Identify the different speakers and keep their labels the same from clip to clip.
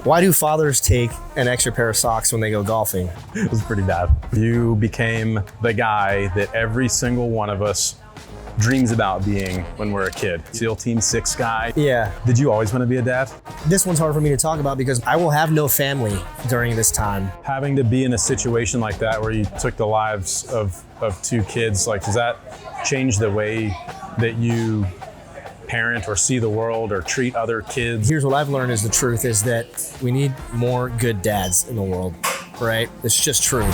Speaker 1: Why do fathers take an extra pair of socks when they go golfing?
Speaker 2: It was pretty bad. You became the guy that every single one of us dreams about being when we're a kid. SEAL Team 6 guy.
Speaker 1: Yeah.
Speaker 2: Did you always want to be a dad?
Speaker 1: This one's hard for me to talk about because I will have no family during this time.
Speaker 2: Having to be in a situation like that where you took the lives of two kids, like, does that change the way that you parent or see the world or treat other kids?
Speaker 1: Here's what I've learned is the truth is that we need more good dads in the world, right? It's just true.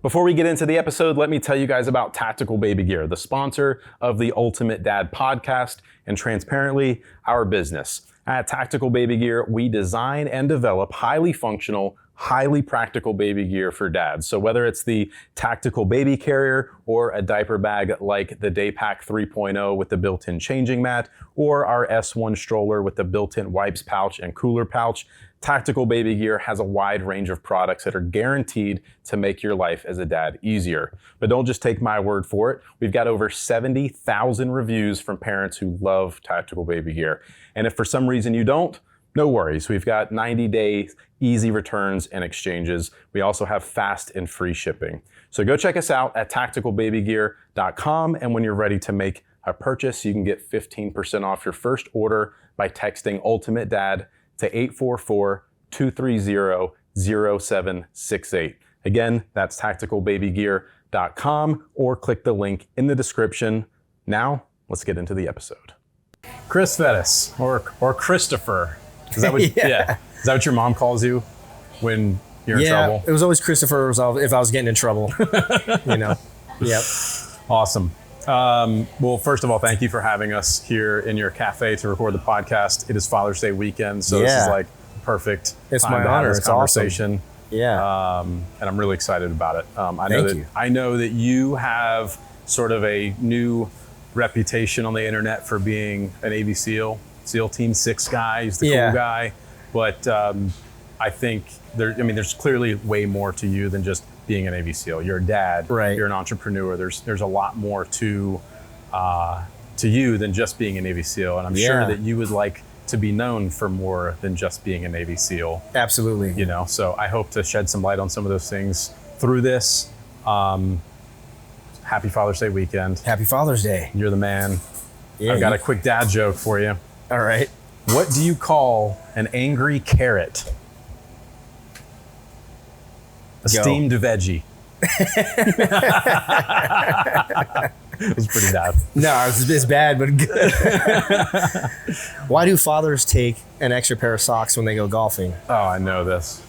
Speaker 2: Before we get into the episode, let me tell you guys about Tactical Baby Gear, the sponsor of the Ultimate Dad podcast and transparently our business. At Tactical Baby Gear, we design and develop highly functional, highly practical baby gear for dads. So whether it's the tactical baby carrier or a diaper bag like the Daypack 3.0 with the built-in changing mat, or our S1 stroller with the built-in wipes pouch and cooler pouch, Tactical Baby Gear has a wide range of products that are guaranteed to make your life as a dad easier. But don't just take my word for it. We've got over 70,000 reviews from parents who love Tactical Baby Gear. And if for some reason you don't, no worries. We've got 90-day easy returns and exchanges. We also have fast and free shipping. So go check us out at tacticalbabygear.com. And when you're ready to make a purchase, you can get 15% off your first order by texting Ultimate Dad to 844-230-0768. Again, that's tacticalbabygear.com or click the link in the description. Now, let's get into the episode. Chris Fettes, or Christopher. Is that what, yeah. Is that what your mom calls you when you're in trouble?
Speaker 1: It was always Christopher if I was getting in trouble. You know? Yep.
Speaker 2: Awesome. Well, first of all, thank you for having us here in your cafe to record the podcast. It is Father's Day weekend, so This is like perfect.
Speaker 1: It's
Speaker 2: time
Speaker 1: my
Speaker 2: to
Speaker 1: honor.
Speaker 2: have this
Speaker 1: it's
Speaker 2: conversation.
Speaker 1: Awesome. Yeah.
Speaker 2: And I'm really excited about it.
Speaker 1: Thank you.
Speaker 2: I know that you have sort of a new reputation on the internet for being a Navy SEAL Team 6 guy. He's the cool guy. But I think there's clearly way more to you than just being a Navy SEAL. You're a dad. Right. You're an entrepreneur. There's a lot more to you than just being a Navy SEAL. And I'm sure that you would like to be known for more than just being a Navy SEAL.
Speaker 1: Absolutely.
Speaker 2: You know, so I hope to shed some light on some of those things through this. Happy Father's Day weekend.
Speaker 1: Happy Father's Day.
Speaker 2: You're the man.
Speaker 1: Yeah,
Speaker 2: I've got a quick dad joke for you.
Speaker 1: All right.
Speaker 2: What do you call an angry carrot? A steamed veggie. It was pretty bad.
Speaker 1: No, it's bad, but good. Why do fathers take an extra pair of socks when they go golfing?
Speaker 2: Oh, I know this.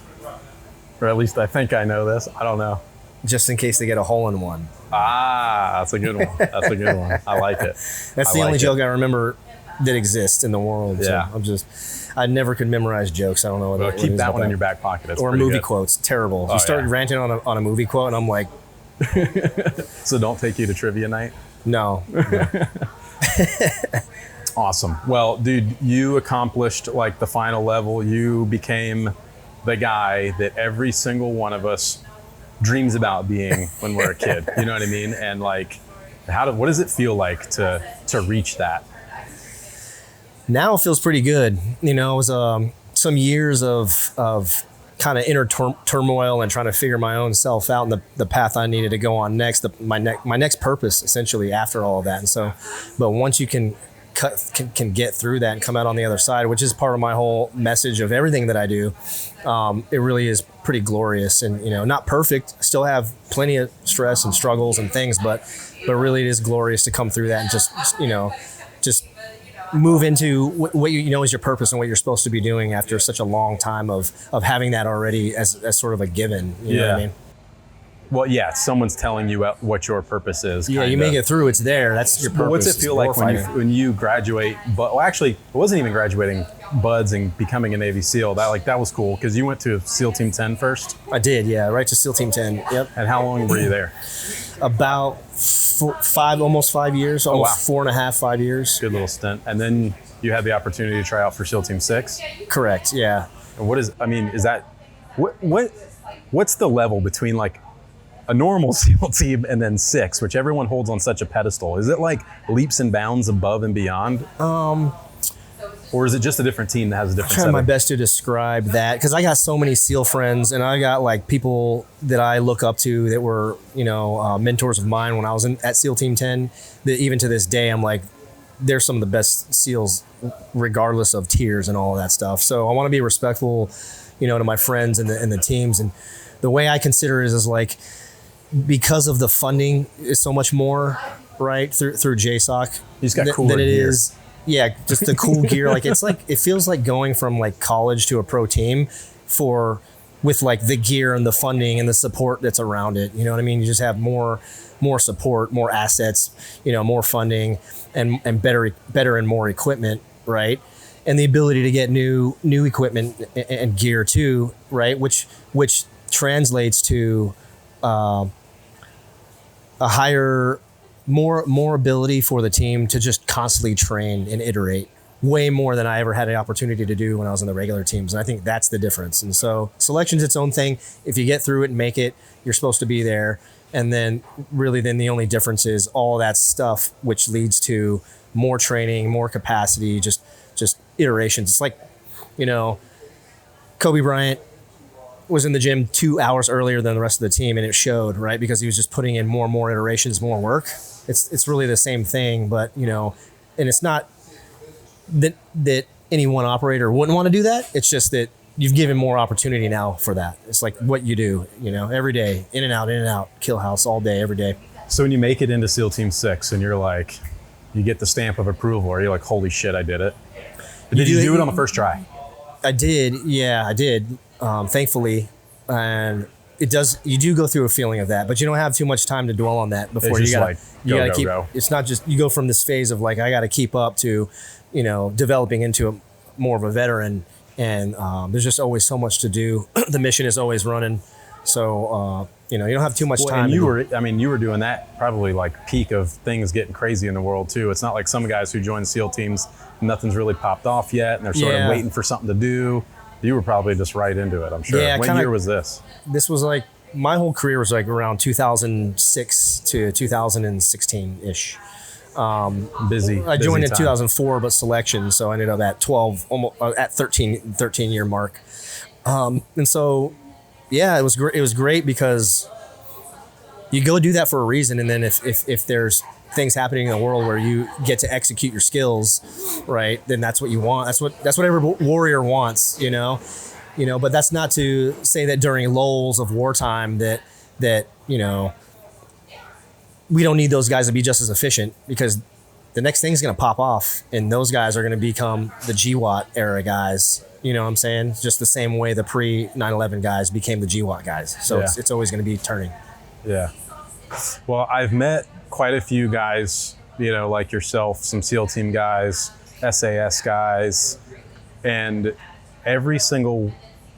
Speaker 2: Or at least I think I know this. I don't know.
Speaker 1: Just in case they get a hole in one.
Speaker 2: Ah, that's a good one. That's a good one. I like it.
Speaker 1: That's the only joke I remember that exists in the world.
Speaker 2: Yeah.
Speaker 1: So I never could memorize jokes. I don't know what
Speaker 2: keep that one in your back pocket. That's
Speaker 1: or movie
Speaker 2: good.
Speaker 1: Quotes. Terrible. You started ranting on a movie quote and I'm like.
Speaker 2: So don't take you to trivia night?
Speaker 1: No.
Speaker 2: Awesome. Well, dude, you accomplished like the final level. You became the guy that every single one of us dreams about being when we're a kid. You know what I mean? And like, what does it feel like to reach that?
Speaker 1: Now it feels pretty good. You know, it was some years of kind of inner turmoil and trying to figure my own self out and the path I needed to go on next, my next purpose essentially after all of that. And so, but once you can get through that and come out on the other side, which is part of my whole message of everything that I do, it really is pretty glorious. And, you know, not perfect, still have plenty of stress and struggles and things, but really it is glorious to come through that and just move into what you know is your purpose and what you're supposed to be doing after such a long time of having that already as sort of a given. You know what I mean?
Speaker 2: Well, yeah, someone's telling you what your purpose is.
Speaker 1: Yeah, you make it through. It's there. That's your purpose.
Speaker 2: But what's it feel like when you graduate? But well, actually, it wasn't even graduating buds and becoming a Navy SEAL. That was cool because you went to SEAL Team 10 first.
Speaker 1: I did, yeah, right to SEAL Team 10. Yep.
Speaker 2: And how long were you there?
Speaker 1: About almost 5 years, almost 4.5, 5 years.
Speaker 2: Good little stint. And then you had the opportunity to try out for SEAL Team 6?
Speaker 1: Correct, yeah.
Speaker 2: And is that, what's the level between like a normal SEAL team and then 6, which everyone holds on such a pedestal? Is it like leaps and bounds above and beyond? Or is it just a different team that has a different
Speaker 1: trying
Speaker 2: setup?
Speaker 1: my best to describe that, because I got so many SEAL friends, and I got like people that I look up to that were, mentors of mine when I was at SEAL Team 10, that even to this day, I'm like, they're some of the best SEALs regardless of tiers and all of that stuff. So I want to be respectful, to my friends and the teams. And the way I consider it is like, because of the funding is so much more, right, through JSOC than it is. Yeah, just the cool gear. Like it feels like going from like college to a pro team with like the gear and the funding and the support that's around it. You know what I mean? You just have more support, more assets, more funding and better and more equipment, right? And the ability to get new equipment and gear too, right? Which translates to a higher, more ability for the team to just constantly train and iterate, way more than I ever had the opportunity to do when I was on the regular teams. And I think that's the difference. And so selection's its own thing. If you get through it and make it, you're supposed to be there. And then the only difference is all that stuff, which leads to more training, more capacity, just iterations. It's like, Kobe Bryant was in the gym 2 hours earlier than the rest of the team, and it showed, right? Because he was just putting in more and more iterations, more work. It's really the same thing, but and it's not that any one operator wouldn't want to do that. It's just that you've given more opportunity now for that. It's like what you do, every day, in and out, kill house all day, every day.
Speaker 2: So when you make it into SEAL Team 6 and you're like, you get the stamp of approval, or you're like, holy shit, I did it. Did you do it on the first try?
Speaker 1: I did. Yeah, I did. Thankfully. And you do go through a feeling of that, but you don't have too much time to dwell on that before you gotta keep. It's not just, you go from this phase of like, I got to keep up to, developing into more of a veteran. And there's just always so much to do. The mission is always running. So, you don't have too much time.
Speaker 2: And you were doing that probably like peak of things getting crazy in the world too. It's not like some guys who join SEAL teams, nothing's really popped off yet, and they're sort of waiting for something to do. You were probably just right into it, I'm sure.
Speaker 1: Yeah,
Speaker 2: what year was this?
Speaker 1: This was like, my whole career was like around 2006 to 2016-ish.
Speaker 2: Busy.
Speaker 1: I joined in
Speaker 2: time.
Speaker 1: 2004, but selection, so I ended up at 12, almost at 13 year mark. And so, yeah, it was great. It was great because you go do that for a reason, and then if there's things happening in the world where you get to execute your skills, right, then that's what you want. That's what every warrior wants, but that's not to say that during lulls of wartime that we don't need those guys to be just as efficient, because the next thing's going to pop off and those guys are going to become the GWAT era guys. You know what I'm saying? Just the same way the pre 9/11 guys became the GWAT guys. So it's always going to be turning. Yeah.
Speaker 2: Well, I've met quite a few guys, like yourself, some SEAL team guys, SAS guys, and every single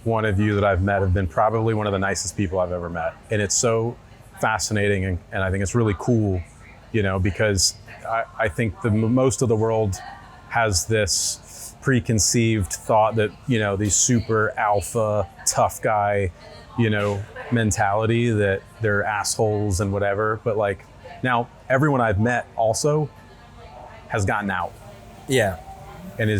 Speaker 2: one of you that I've met have been probably one of the nicest people I've ever met. And it's so fascinating, and I think it's really cool, because I think most of the world has this preconceived thought that, these super alpha, tough guy, mentality, that they're assholes and whatever. But like, now everyone I've met also has gotten out.
Speaker 1: Yeah.
Speaker 2: And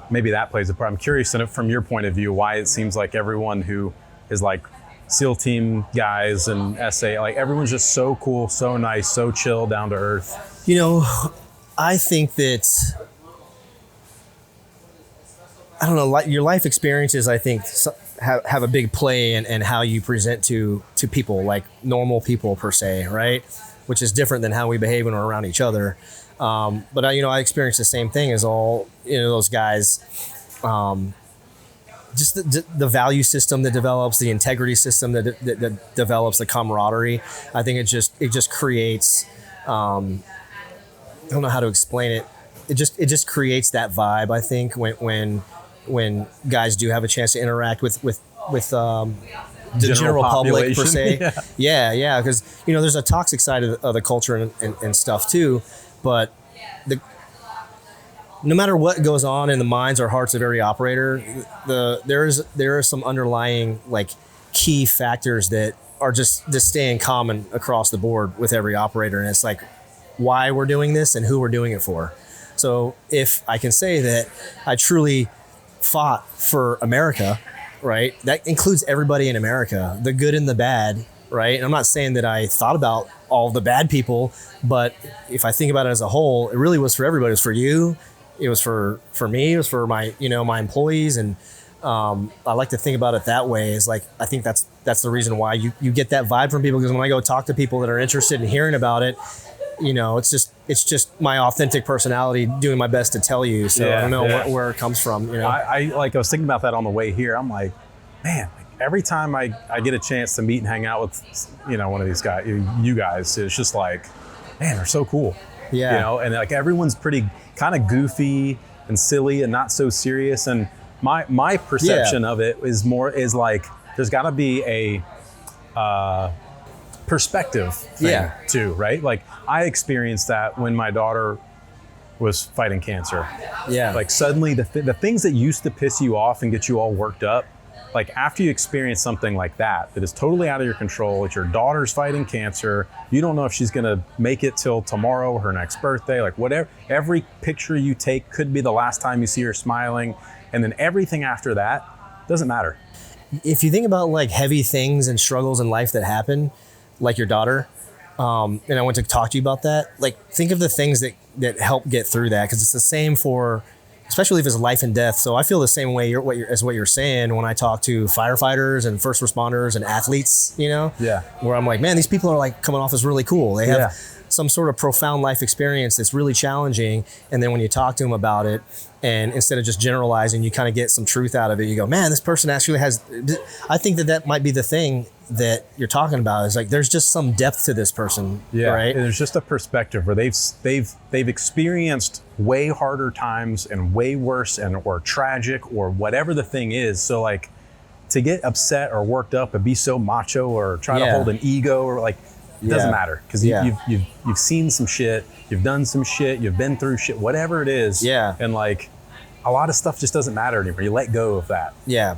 Speaker 2: maybe that plays a part. I'm curious from your point of view, why it seems like everyone who is like SEAL team guys and SA, like everyone's just so cool, so nice, so chill, down to earth.
Speaker 1: I think that, I don't know, your life experiences, I think, have a big play in how you present to people, like normal people per se, right? Which is different than how we behave when we're around each other. But I experienced the same thing as all, those guys. Just the value system that develops, the integrity system that develops, the camaraderie. I think it just creates, I don't know how to explain it. It just creates that vibe, I think, when guys do have a chance to interact with the general public per se. Yeah. Because, there's a toxic side of the culture and stuff too, but no matter what goes on in the minds or hearts of every operator, there are some underlying like key factors that are just staying common across the board with every operator. And it's like why we're doing this and who we're doing it for. So if I can say that I truly fought for America, right? That includes everybody in America, the good and the bad, right? And I'm not saying that I thought about all the bad people, but if I think about it as a whole, it really was for everybody. It was for you. It was for me. It was for my, my employees. And I like to think about it that way. Is like, I think that's the reason why you get that vibe from people. Because when I go talk to people that are interested in hearing about it, it's just my authentic personality doing my best to tell you. So I don't know where it comes from.
Speaker 2: I was thinking about that on the way here. I'm like, man, every time I get a chance to meet and hang out with, one of these guys, you guys, it's just like, man, they're so cool.
Speaker 1: Yeah.
Speaker 2: And like everyone's pretty kind of goofy and silly and not so serious. And my perception of it is like, there's got to be a perspective thing too, right? Like I experienced that when my daughter was fighting cancer.
Speaker 1: Yeah.
Speaker 2: Like suddenly the things that used to piss you off and get you all worked up, like after you experience something like that is totally out of your control, it's your daughter's fighting cancer, you don't know if she's gonna make it till tomorrow or her next birthday, like whatever, every picture you take could be the last time you see her smiling, and then everything after that doesn't matter.
Speaker 1: If you think about like heavy things and struggles in life that happen, like your daughter, and I want to talk to you about that, like think of the things that help get through that, because it's the same for, especially if it's life and death. So I feel the same way as what you're saying when I talk to firefighters and first responders and athletes, where I'm like, man, these people are like coming off as really cool. They have some sort of profound life experience that's really challenging. And then when you talk to them about it, and instead of just generalizing, you kind of get some truth out of it. You go, man, this person actually has, I think that might be the thing that you're talking about, is like, there's just some depth to this person. Right.
Speaker 2: And there's just a perspective where they've experienced way harder times and way worse or tragic or whatever the thing is. So like to get upset or worked up and be so macho or try to hold an ego or like, it doesn't matter, because you've seen some shit, you've done some shit, you've been through shit, whatever it is. And like a lot of stuff just doesn't matter anymore. You let go of that.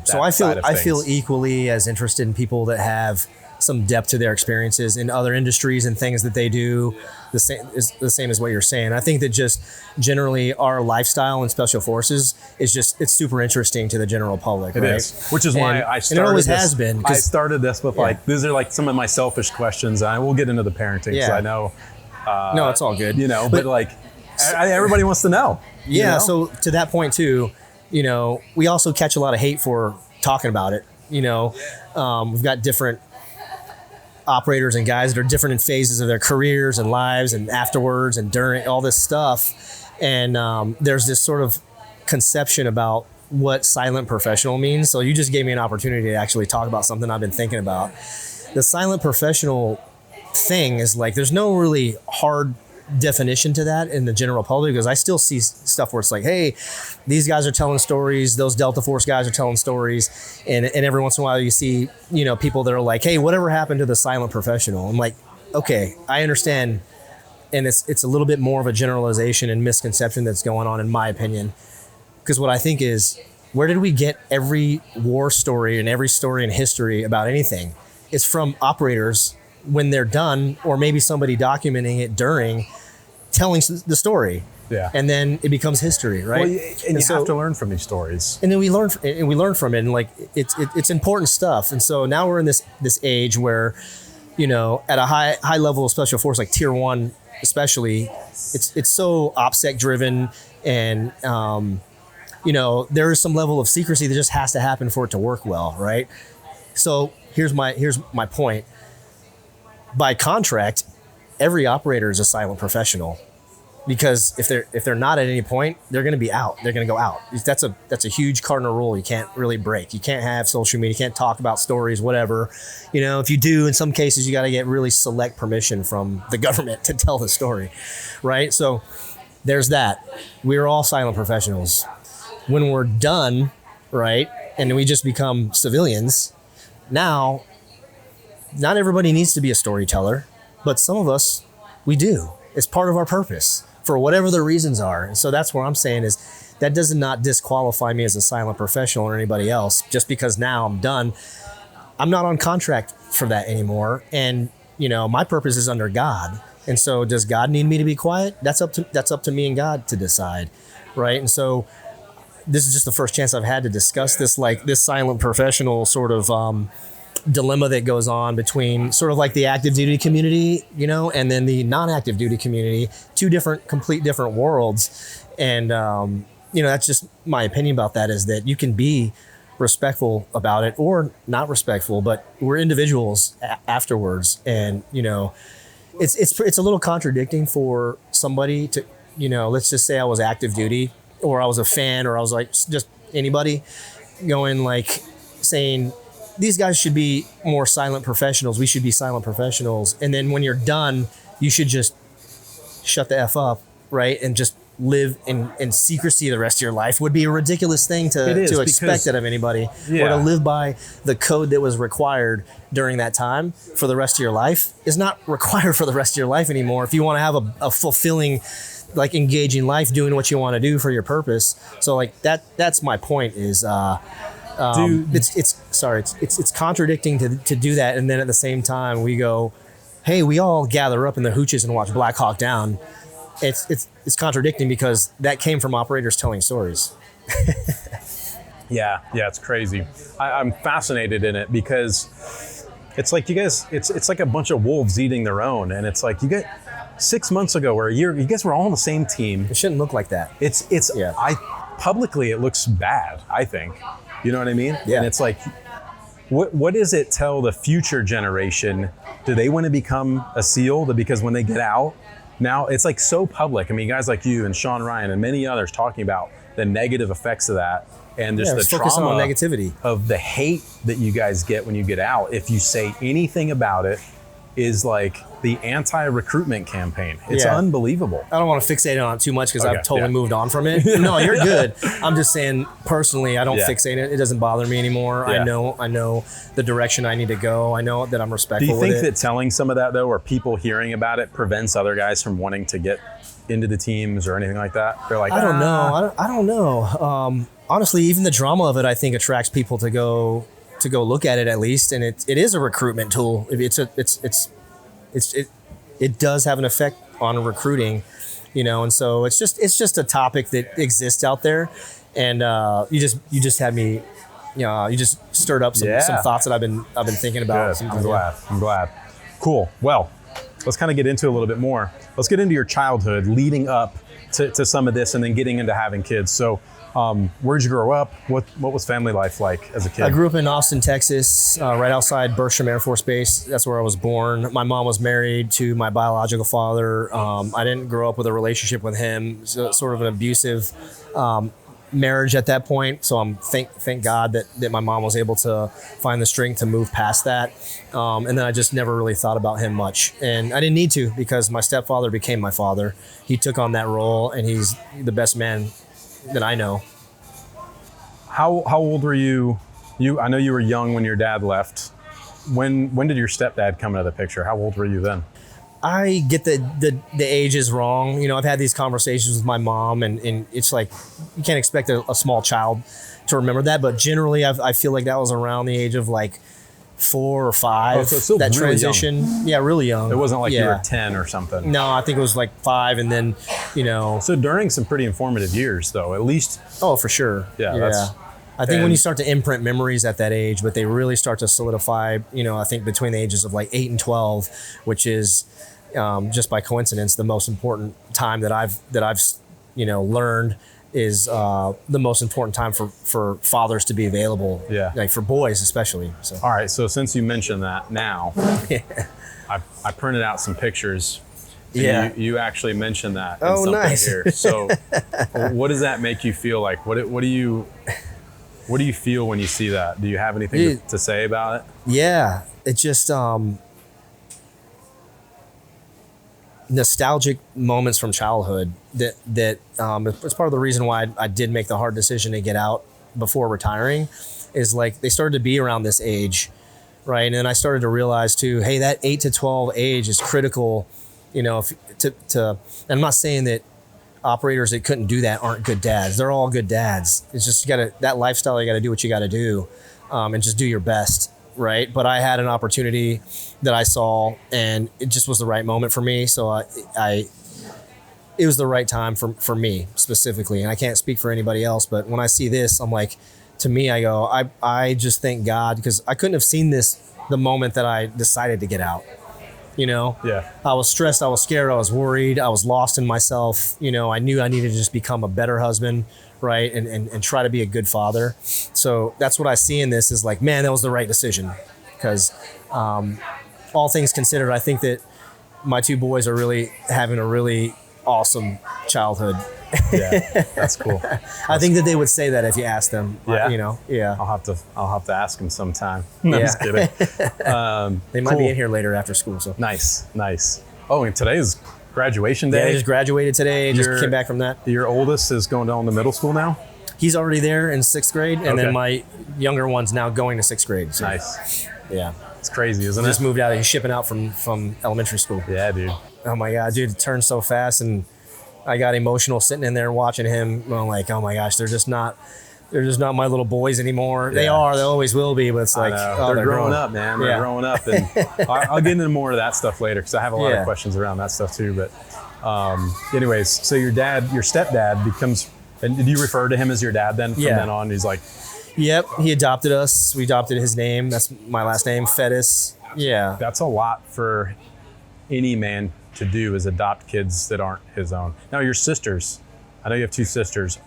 Speaker 1: So I feel equally as interested in people that have some depth to their experiences in other industries and things that they do. The same as what you're saying. I think that just generally our lifestyle in special forces is it's super interesting to the general public. It is,
Speaker 2: which is why I started.
Speaker 1: And it always has been.
Speaker 2: I started this with like, these are like some of my selfish questions. And I will get into the parenting because I know.
Speaker 1: No, it's all good.
Speaker 2: But like everybody wants to know.
Speaker 1: So to that point too, we also catch a lot of hate for talking about it. We've got different operators and guys that are different in phases of their careers and lives and afterwards and during all this stuff. And there's this sort of conception about what silent professional means. So you just gave me an opportunity to actually talk about something I've been thinking about. The silent professional thing is like, there's no really hard definition to that in the general public, because I still see stuff where it's like, hey, these guys are telling stories, those Delta Force guys are telling stories, and every once in a while you see people that are like, hey, whatever happened to the silent professional? I'm like, okay, I understand, and it's a little bit more of a generalization and misconception that's going on, in my opinion, because what I think is, where did we get every war story and every story in history about anything? It's from operators when they're done, or maybe somebody documenting it during, telling the story. And then it becomes history, right?
Speaker 2: Well, and you have to learn from these stories.
Speaker 1: And then we learn from it, and like it's important stuff. And so now we're in this age where, at a high level of special force, like tier 1 especially, it's so OPSEC driven, and there is some level of secrecy that just has to happen for it to work well, right? So here's my point. By contract, every operator is a silent professional, because if they're not at any point, they're going to be out. They're going to go out. That's a huge cardinal rule you can't really break. You can't have social media. You can't talk about stories, whatever. If you do, in some cases, you got to get really select permission from the government to tell the story, right? So there's that. We're all silent professionals. When we're done, right, and we just become civilians, now, not everybody needs to be a storyteller, but some of us, we do. It's part of our purpose for whatever the reasons are. And so that's what I'm saying is that does not disqualify me as a silent professional or anybody else, just because now I'm done. I'm not on contract for that anymore. And, my purpose is under God. And so does God need me to be quiet? That's up to me and God to decide. Right. And so this is just the first chance I've had to discuss this, like this silent professional sort of dilemma that goes on between sort of like the active duty community, and then the non-active duty community, two complete different worlds. And, that's just my opinion about that, is that you can be respectful about it or not respectful, but we're individuals afterwards. And, it's a little contradicting for somebody to, let's just say I was active duty, or I was a fan, or I was like just anybody going like saying these guys should be more silent professionals. We should be silent professionals. And then when you're done, you should just shut the F up, right? And just live in secrecy the rest of your life would be a ridiculous thing to expect out of anybody, or to live by the code that was required during that time for the rest of your life is not required for the rest of your life anymore. If you want to have a fulfilling, like engaging life, doing what you want to do for your purpose. So like that's my point is, it's contradicting to do that. And then at the same time we go, hey, we all gather up in the hooches and watch Black Hawk Down. It's contradicting because that came from operators telling stories.
Speaker 2: Yeah, it's crazy. I'm fascinated in it because it's like you guys, it's like a bunch of wolves eating their own. And it's like you get 6 months ago or a year, you guys were all on the same team.
Speaker 1: It shouldn't look like that.
Speaker 2: Publicly it looks bad, I think. You know what I mean?
Speaker 1: Yeah.
Speaker 2: And it's like, what does it tell the future generation? Do they want to become a SEAL? Because when they get out, now it's like so public. I mean, guys like you and Sean Ryan and many others talking about the negative effects of that, and just the trauma
Speaker 1: on negativity
Speaker 2: of the hate that you guys get when you get out. If you say anything about it, is like the anti-recruitment campaign. It's unbelievable.
Speaker 1: I don't want to fixate on it too much because I've totally moved on from it. No, you're good. I'm just saying personally, I don't fixate it. It doesn't bother me anymore. Yeah. I know the direction I need to go. I know that I'm respectful.
Speaker 2: Do you think that telling some of that though, or people hearing about it, prevents other guys from wanting to get into the teams or anything like that? They're like,
Speaker 1: I don't know. I don't know. Honestly, even the drama of it, I think attracts people to go look at it at least. And it is a recruitment tool. It does have an effect on recruiting, and so it's just a topic that exists out there. And you just had me, you just stirred up some thoughts that I've been thinking about.
Speaker 2: Good. I'm glad. Cool. Well, let's kind of get into a little bit more. Let's get into your childhood leading up to some of this and then getting into having kids. So where'd you grow up? What was family life like as a kid?
Speaker 1: I grew up in Austin, Texas, right outside Bergstrom Air Force Base. That's where I was born. My mom was married to my biological father. I didn't grow up with a relationship with him, so sort of an abusive marriage at that point. So I'm thank God that my mom was able to find the strength to move past that. And then I just never really thought about him much. And I didn't need to, because my stepfather became my father. He took on that role, and he's the best man that I know.
Speaker 2: How old were you? I know you were young when your dad left. When did your stepdad come into the picture? How old were you then?
Speaker 1: I get the age is wrong. I've had these conversations with my mom, and it's like you can't expect a small child to remember that. But generally, I feel like that was around the age of like 4 or 5.
Speaker 2: Oh, so it's still
Speaker 1: that
Speaker 2: really
Speaker 1: transition.
Speaker 2: Young.
Speaker 1: Yeah, really young.
Speaker 2: It wasn't like you were 10 or something.
Speaker 1: No, I think it was like 5, and then
Speaker 2: So during some pretty informative years, though, at least.
Speaker 1: Oh, for sure.
Speaker 2: Yeah.
Speaker 1: I think when you start to imprint memories at that age, but they really start to solidify, I think between the ages of like 8 and 12, which is just by coincidence, the most important time that I've learned is the most important time for fathers to be available. Yeah. Like for boys, especially. So.
Speaker 2: All right. So since you mentioned that now, I printed out some pictures.
Speaker 1: Yeah.
Speaker 2: You actually mentioned that.
Speaker 1: Oh, nice.
Speaker 2: Here. So what does that make you feel like? What do you feel when you see that? Do you have anything to say about it?
Speaker 1: Yeah. It's just nostalgic moments from childhood that it's part of the reason why I did make the hard decision to get out before retiring, is like they started to be around this age, right? And then I started to realize too, hey, that 8 to 12 age is critical, to I'm not saying that operators that couldn't do that aren't good dads. They're all good dads. It's just that lifestyle, you got to do what you got to do, and just do your best, right? But I had an opportunity that I saw, and it just was the right moment for me. So it was the right time for me specifically. And I can't speak for anybody else, but when I see this, I'm like, to me, I go, I just thank God, because I couldn't have seen this the moment that I decided to get out. You know, I was stressed, I was scared, I was worried, I was lost in myself. You know, I knew I needed to just become a better husband, right? And try to be a good father. So that's what I see in this, is like, man, that was the right decision. Because all things considered, I think that my two boys are really having a really awesome childhood.
Speaker 2: Yeah, that's cool.
Speaker 1: I think that they would say that if you asked them.
Speaker 2: Yeah,
Speaker 1: you know, yeah.
Speaker 2: I'll have to ask them sometime. No, just kidding.
Speaker 1: They might be in here later after school. So
Speaker 2: nice. Oh, and today is graduation day.
Speaker 1: Yeah, I just graduated today. Just came back from that.
Speaker 2: Your oldest is going down to middle school now.
Speaker 1: He's already there in 6th grade, and then my younger one's now going to 6th grade. So,
Speaker 2: nice.
Speaker 1: Yeah.
Speaker 2: It's crazy, isn't it?
Speaker 1: Just moved out. He's shipping out from elementary school.
Speaker 2: Yeah, dude.
Speaker 1: Oh my God, dude, it turned so fast, and I got emotional sitting in there watching him. I'm like, oh my gosh, they're just not my little boys anymore. Yeah. They always will be, but it's like,
Speaker 2: they're growing up, man. They're growing up, and I'll get into more of that stuff later, because I have a lot of questions around that stuff too. But anyways, so your stepdad becomes, and did you refer to him as your dad then from then on? He's like,
Speaker 1: yep, he adopted us. We adopted his name. That's my last name, Fettes. Yeah.
Speaker 2: That's a lot for any man to do, is adopt kids that aren't his own. Now your sisters, I know you have 2 sisters.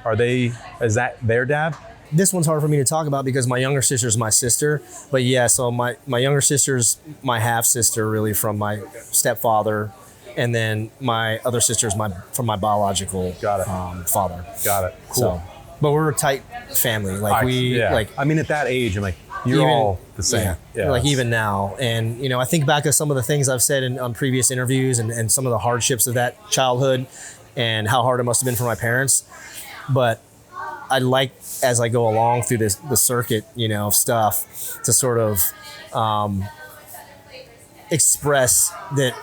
Speaker 2: Is that their dad?
Speaker 1: This one's hard for me to talk about because my younger sister's my sister. But yeah, so my younger sister's my half sister, really, from my stepfather. And then my other sister's from my biological father.
Speaker 2: Got it. Cool.
Speaker 1: So, but we're a tight family.
Speaker 2: I mean, at that age, I'm like, you're all the same.
Speaker 1: Yeah, like even now. And, you know, I think back to some of the things I've said on previous interviews and some of the hardships of that childhood and how hard it must have been for my parents. But I like, as I go along through the circuit, you know, of stuff, to sort of express that,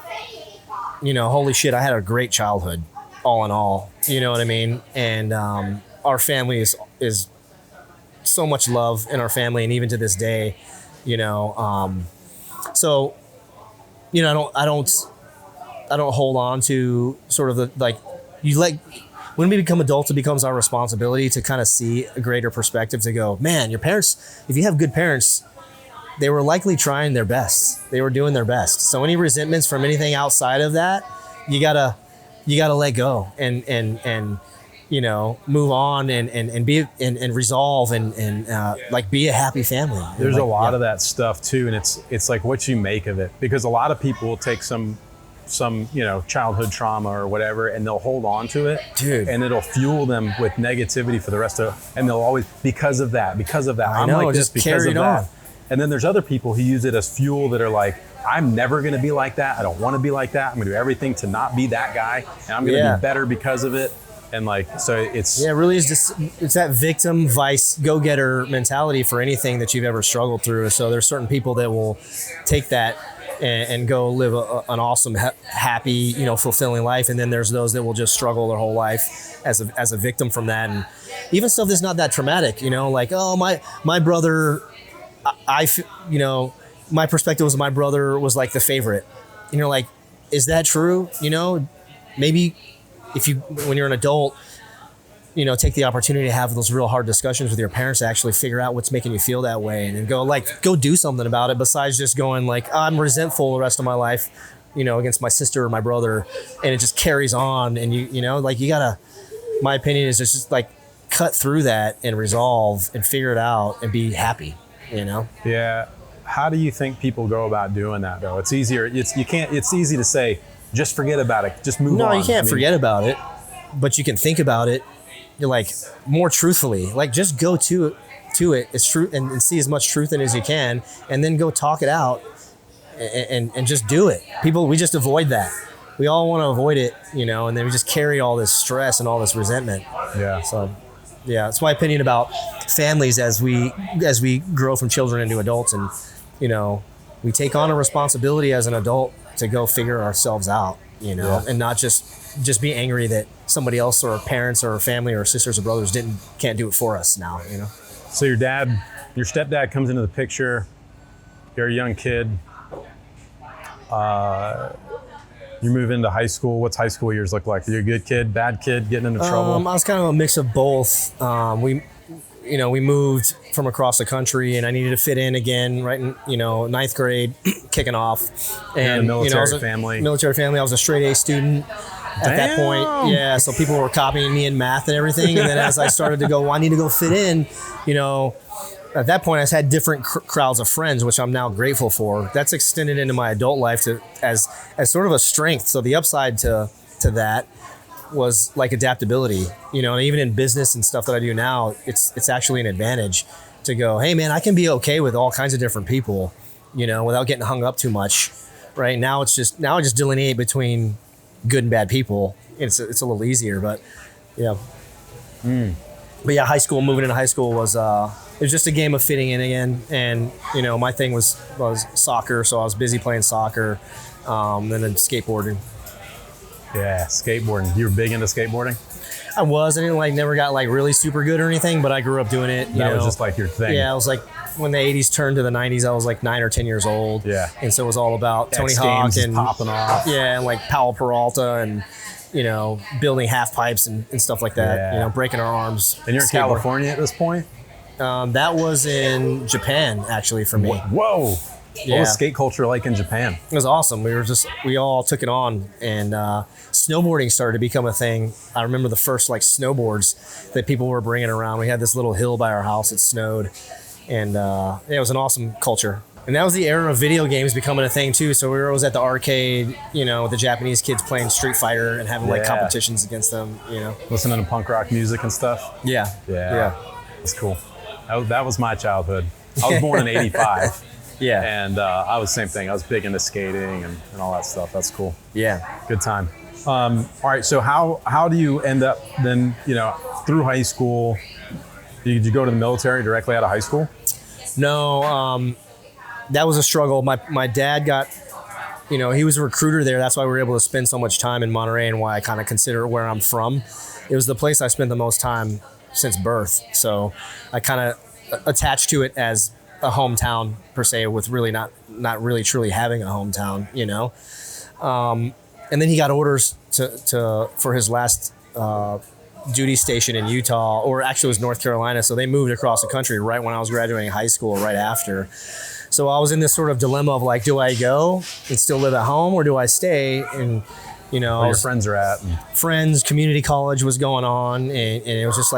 Speaker 1: you know, holy shit, I had a great childhood, all in all. You know what I mean? And our family is so much love in our family, and even to this day, you know. So, you know, I don't hold on to sort of when we become adults, it becomes our responsibility to kind of see a greater perspective, to go, man, your parents, if you have good parents, they were likely trying their best. They were doing their best. So any resentments from anything outside of that, you gotta let go and you know, move on and be and resolve and like be a happy family.
Speaker 2: There's a lot of that stuff too, and it's like what you make of it, because a lot of people will take some you know, childhood trauma or whatever, and they'll hold on to it,
Speaker 1: dude,
Speaker 2: and it'll fuel them with negativity for the rest of, and they'll always, because of that,
Speaker 1: I know,
Speaker 2: like this because of that. And then there's other people who use it as fuel that are like, I'm never going to be like that. I don't want to be like that. I'm going to do everything to not be that guy, and I'm going to be better because of it. And like, so it's...
Speaker 1: Yeah, it really is just, it's that victim, vice, go-getter mentality for anything that you've ever struggled through. So there's certain people that will take that and go live an awesome, happy, you know, fulfilling life. And then there's those that will just struggle their whole life as a victim from that. And even stuff that's not that traumatic, you know, like, oh, my brother, you know, my perspective was my brother was like the favorite. And you're like, is that true? You know, maybe when you're an adult, you know, take the opportunity to have those real hard discussions with your parents to actually figure out what's making you feel that way, and then go do something about it, besides just going like, I'm resentful the rest of my life, you know, against my sister or my brother, and it just carries on. And you know, like, you gotta, my opinion is just like cut through that and resolve and figure it out and be happy, you know?
Speaker 2: Yeah. How do you think people go about doing that though? It's easier. It's easy to say, just forget about it. Just move on.
Speaker 1: No, you can't forget about it, but you can think about it. You're like, more truthfully, like, just go to it. It's true, and see as much truth in it as you can, and then go talk it out and just do it. People, we just avoid that. We all want to avoid it, you know, and then we just carry all this stress and all this resentment.
Speaker 2: Yeah.
Speaker 1: So, yeah, it's my opinion about families as we grow from children into adults, and, you know, we take on a responsibility as an adult to go figure ourselves out, you know, and not just be angry that somebody else or parents or family or sisters or brothers can't do it for us now, you know.
Speaker 2: So your stepdad comes into the picture. you're a young kid. You move into high school. What's high school years look like? Are you a good kid, bad kid, getting into trouble?
Speaker 1: I was kind of a mix of both. We moved from across the country, and I needed to fit in again, right in, ninth grade, kicking off. And
Speaker 2: military family.
Speaker 1: Military family. I was a straight A student at that point. Yeah, so people were copying me in math and everything. And then as I started to go, well, I need to go fit in, at that point, I had different crowds of friends, which I'm now grateful for. That's extended into my adult life as sort of a strength. So the upside to that was like adaptability, and even in business and stuff that I do now, it's actually an advantage to go, hey man, I can be okay with all kinds of different people, without getting hung up too much. Right now, I just delineate between good and bad people. It's a little easier, but yeah. But yeah, moving into high school was it was just a game of fitting in again, and my thing was soccer, so I was busy playing soccer, and then skateboarding.
Speaker 2: Yeah, skateboarding. You were big into skateboarding?
Speaker 1: I didn't never got really super good or anything, but I grew up doing it.
Speaker 2: That was just like your thing.
Speaker 1: Yeah, I was like, when the 80s turned to the 90s, I was like 9 or 10 years old.
Speaker 2: Yeah.
Speaker 1: And so it was all about Tony Hawk and
Speaker 2: popping off.
Speaker 1: Yeah, and like Powell Peralta and building half pipes and stuff like that. Breaking our arms.
Speaker 2: And you're in California at this point?
Speaker 1: That was in Japan, actually, for me.
Speaker 2: Whoa.
Speaker 1: Yeah.
Speaker 2: What was skate culture like in Japan?
Speaker 1: It was awesome. We all took it on, and snowboarding started to become a thing. I remember the first snowboards that people were bringing around. We had this little hill by our house. It snowed, and it was an awesome culture. And that was the era of video games becoming a thing too. So we were always at the arcade, with the Japanese kids playing Street Fighter and having competitions against them.
Speaker 2: Listening to punk rock music and stuff.
Speaker 1: Yeah.
Speaker 2: That's cool. That was my childhood. I was born in '85.
Speaker 1: Yeah.
Speaker 2: And I was the same thing. I was big into skating and all that stuff. That's cool.
Speaker 1: Yeah.
Speaker 2: Good time. All right. So how do you end up then, through high school? Did you go to the military directly out of high school?
Speaker 1: No. That was a struggle. My dad got, he was a recruiter there. That's why we were able to spend so much time in Monterey, and why I kind of consider it where I'm from. It was the place I spent the most time since birth. So I kind of attached to it as a hometown per se, with really not really truly having a hometown, and then he got orders for his last duty station in Utah, or actually it was North Carolina. So they moved across the country right when I was graduating high school, right after. So I was in this sort of dilemma of do I go and still live at home, or do I stay? And
Speaker 2: where your friends are at.
Speaker 1: Friends, community college was going on, and it was just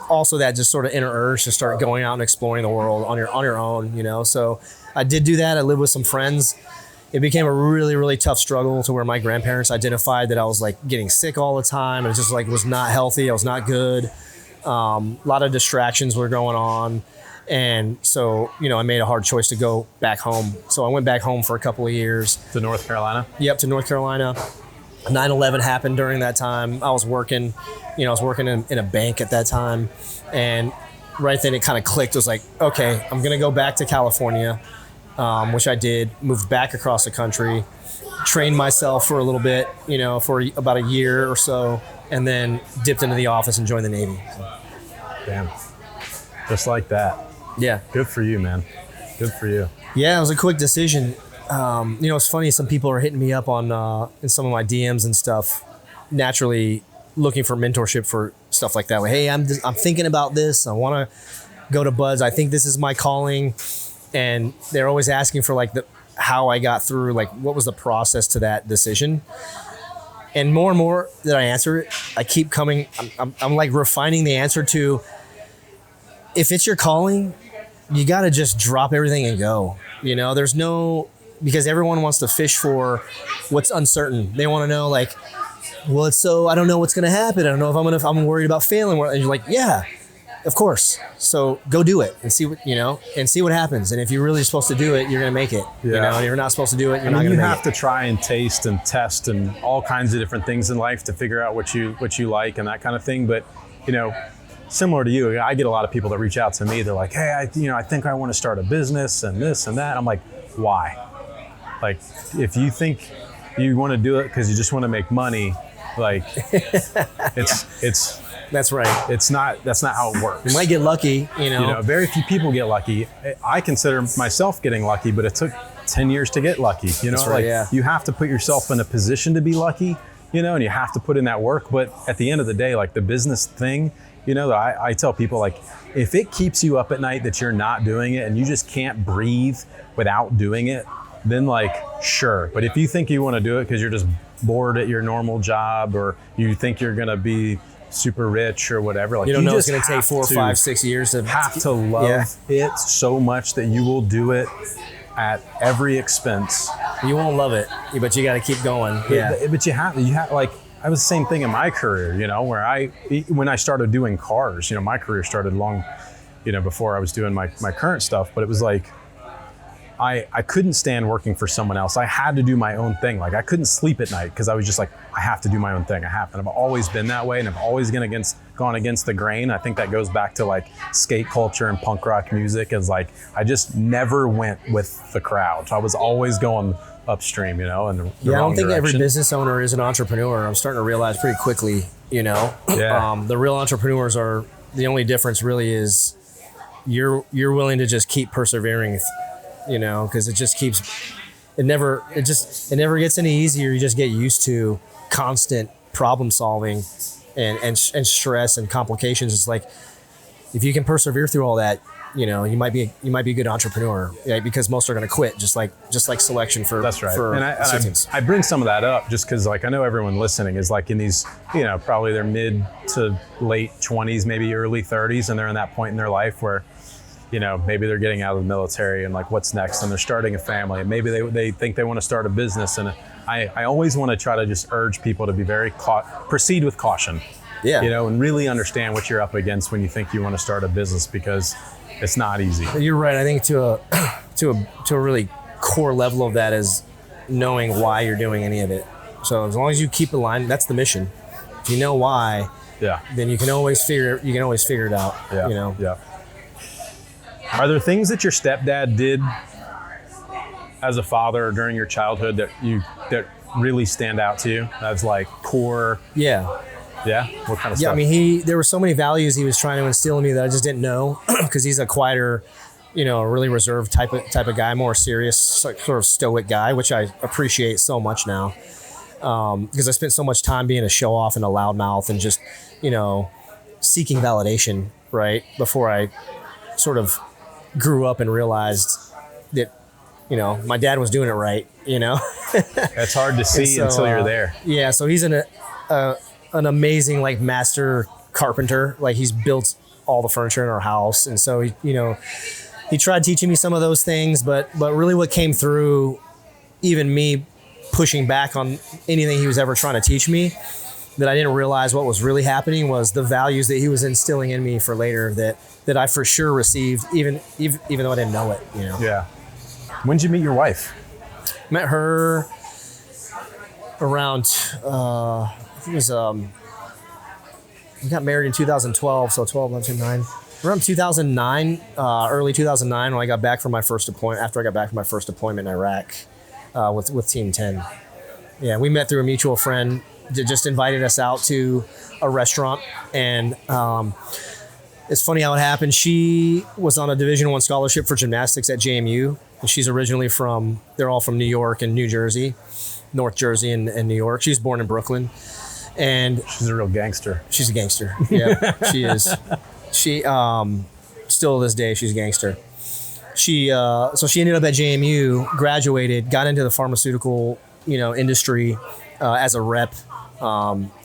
Speaker 1: also that just sort of inner urge to start going out and exploring the world on your own, So I did do that. I lived with some friends. It became a really, really tough struggle to where my grandparents identified that I was getting sick all the time. And it just was not healthy. I was not good. A lot of distractions were going on. And so, I made a hard choice to go back home. So I went back home for a couple of years.
Speaker 2: To North Carolina?
Speaker 1: Yep, to North Carolina. 9/11 happened during that time. I was working, in a bank at that time. And right then it kind of clicked. It was okay, I'm going to go back to California, which I did. Moved back across the country, trained myself for a little bit, for about a year or so, and then dipped into the office and joined the Navy.
Speaker 2: Damn. Just like that.
Speaker 1: Yeah.
Speaker 2: Good for you, man. Good for you.
Speaker 1: Yeah, it was a quick decision. It's funny. Some people are hitting me up on in some of my DMs and stuff, naturally looking for mentorship for stuff like that. Hey, I'm thinking about this. I want to go to Buds. I think this is my calling. And they're always asking for how I got through, what was the process to that decision. And more that I answer it, I keep coming. I'm refining the answer to, if it's your calling, you got to just drop everything and go. There's no, because everyone wants to fish for what's uncertain. They want to know I don't know what's going to happen. I don't know if I'm worried about failing. And you're yeah, of course. So go do it and see what happens. And if you're really supposed to do it, you're going to make it.
Speaker 2: Yeah.
Speaker 1: And you're not supposed to do it, you're not going to make it.
Speaker 2: You have to try and taste and test and all kinds of different things in life to figure out what you like and that kind of thing. But, similar to you, I get a lot of people that reach out to me. They're like, hey, I think I want to start a business and this and that. I'm like, why? If you think you want to do it because you just want to make money, it's
Speaker 1: That's right.
Speaker 2: That's not how it works.
Speaker 1: You might get lucky, you know.
Speaker 2: Very few people get lucky. I consider myself getting lucky, but it took 10 years to get lucky. You know,
Speaker 1: That's right,
Speaker 2: like you have to put yourself in a position to be lucky, you know, and you have to put in that work. But at the end of the day, like the business thing, you know, I tell people, like, if it keeps you up at night that you're not doing it and you just can't breathe without doing it, then like, sure. But if you think you want to do it because you're just bored at your normal job, or you think you're going to be super rich or whatever, like,
Speaker 1: you don't know it's
Speaker 2: just
Speaker 1: going to take 4, 5, 6 years to
Speaker 2: have to love it so much that you will do it at every expense.
Speaker 1: You won't love it, but you got to keep going.
Speaker 2: But you have like, I was the same thing in my career, you know, where when I started doing cars, you know, my career started long, you know, before I was doing my current stuff, but it was like, I couldn't stand working for someone else. I had to do my own thing. Like, I couldn't sleep at night because I was just like, I have to do my own thing. And I've always been that way, and I've always gone against the grain. I think that goes back to like skate culture and punk rock music, is like, I just never went with the crowd. So I was always going upstream, you know, and I
Speaker 1: don't think every business owner is an entrepreneur. I'm starting to realize pretty quickly, you know. The real entrepreneurs are, the only difference really is you're willing to just keep persevering, you know, because it never gets any easier. You just get used to constant problem solving and stress and complications. It's like, if you can persevere through all that, you know, you might be a good entrepreneur, right? Because most are going to quit, just like selection for. That's right. And
Speaker 2: I bring some of that up just because, like, I know everyone listening is like in these, you know, probably their mid to late 20s, maybe early 30s, and they're in that point in their life where, you know, maybe they're getting out of the military and like, what's next? And they're starting a family, and maybe they think they want to start a business. And I always want to try to just urge people to be proceed with caution. Yeah. You know, and really understand what you're up against when you think you want to start a business, because it's not easy.
Speaker 1: You're right. I think to a really core level of that is knowing why you're doing any of it. So as long as you keep aligned, that's the mission. If you know why, then you can always figure it out.
Speaker 2: Yeah.
Speaker 1: You know.
Speaker 2: Yeah. Are there things that your stepdad did as a father or during your childhood that really stand out to you as like core?
Speaker 1: Yeah.
Speaker 2: Yeah? What kind of stuff?
Speaker 1: Yeah, I mean, there were so many values he was trying to instill in me that I just didn't know, because he's a quieter, you know, really reserved type of guy, more serious, sort of stoic guy, which I appreciate so much now, because I spent so much time being a show off and a loudmouth and just, you know, seeking validation, right, before I sort of grew up and realized that, you know, my dad was doing it right, you know.
Speaker 2: That's hard to see until you're there.
Speaker 1: Yeah, so he's an amazing, like, master carpenter. Like, he's built all the furniture in our house, and so he tried teaching me some of those things, but really what came through, even me pushing back on anything he was ever trying to teach me, that I didn't realize what was really happening, was the values that he was instilling in me for later that I for sure received, even though I didn't know it, you know.
Speaker 2: Yeah. When did you meet your wife?
Speaker 1: Met her around I think it was we got married in 2012, so 12, 11, 9. Around 2009, early 2009, when I got back from my first appointment, after I got back from my first appointment in Iraq with Team 10. Yeah, we met through a mutual friend that just invited us out to a restaurant, and it's funny how it happened. She was on a Division I scholarship for gymnastics at JMU, and she's originally they're all from New York and New Jersey, North Jersey and New York. She's born in Brooklyn. And
Speaker 2: she's a real gangster.
Speaker 1: She's a gangster. Yeah, she is. She still to this day, she's a gangster. So she ended up at JMU, graduated, got into the pharmaceutical, you know, industry as a rep,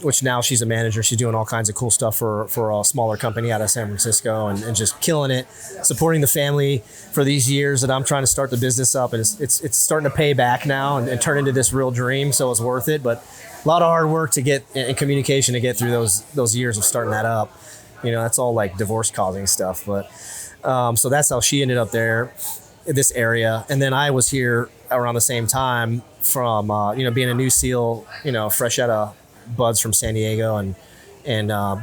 Speaker 1: which now she's a manager. She's doing all kinds of cool stuff for a smaller company out of San Francisco, and just killing it, supporting the family for these years that I'm trying to start the business up, and it's starting to pay back now and turn into this real dream. So it's worth it, but a lot of hard work to get and communication to get through those years of starting that up. You know, that's all like divorce causing stuff. But so that's how she ended up there in this area. And then I was here around the same time from, you know, being a new SEAL, you know, fresh out of buds from San Diego and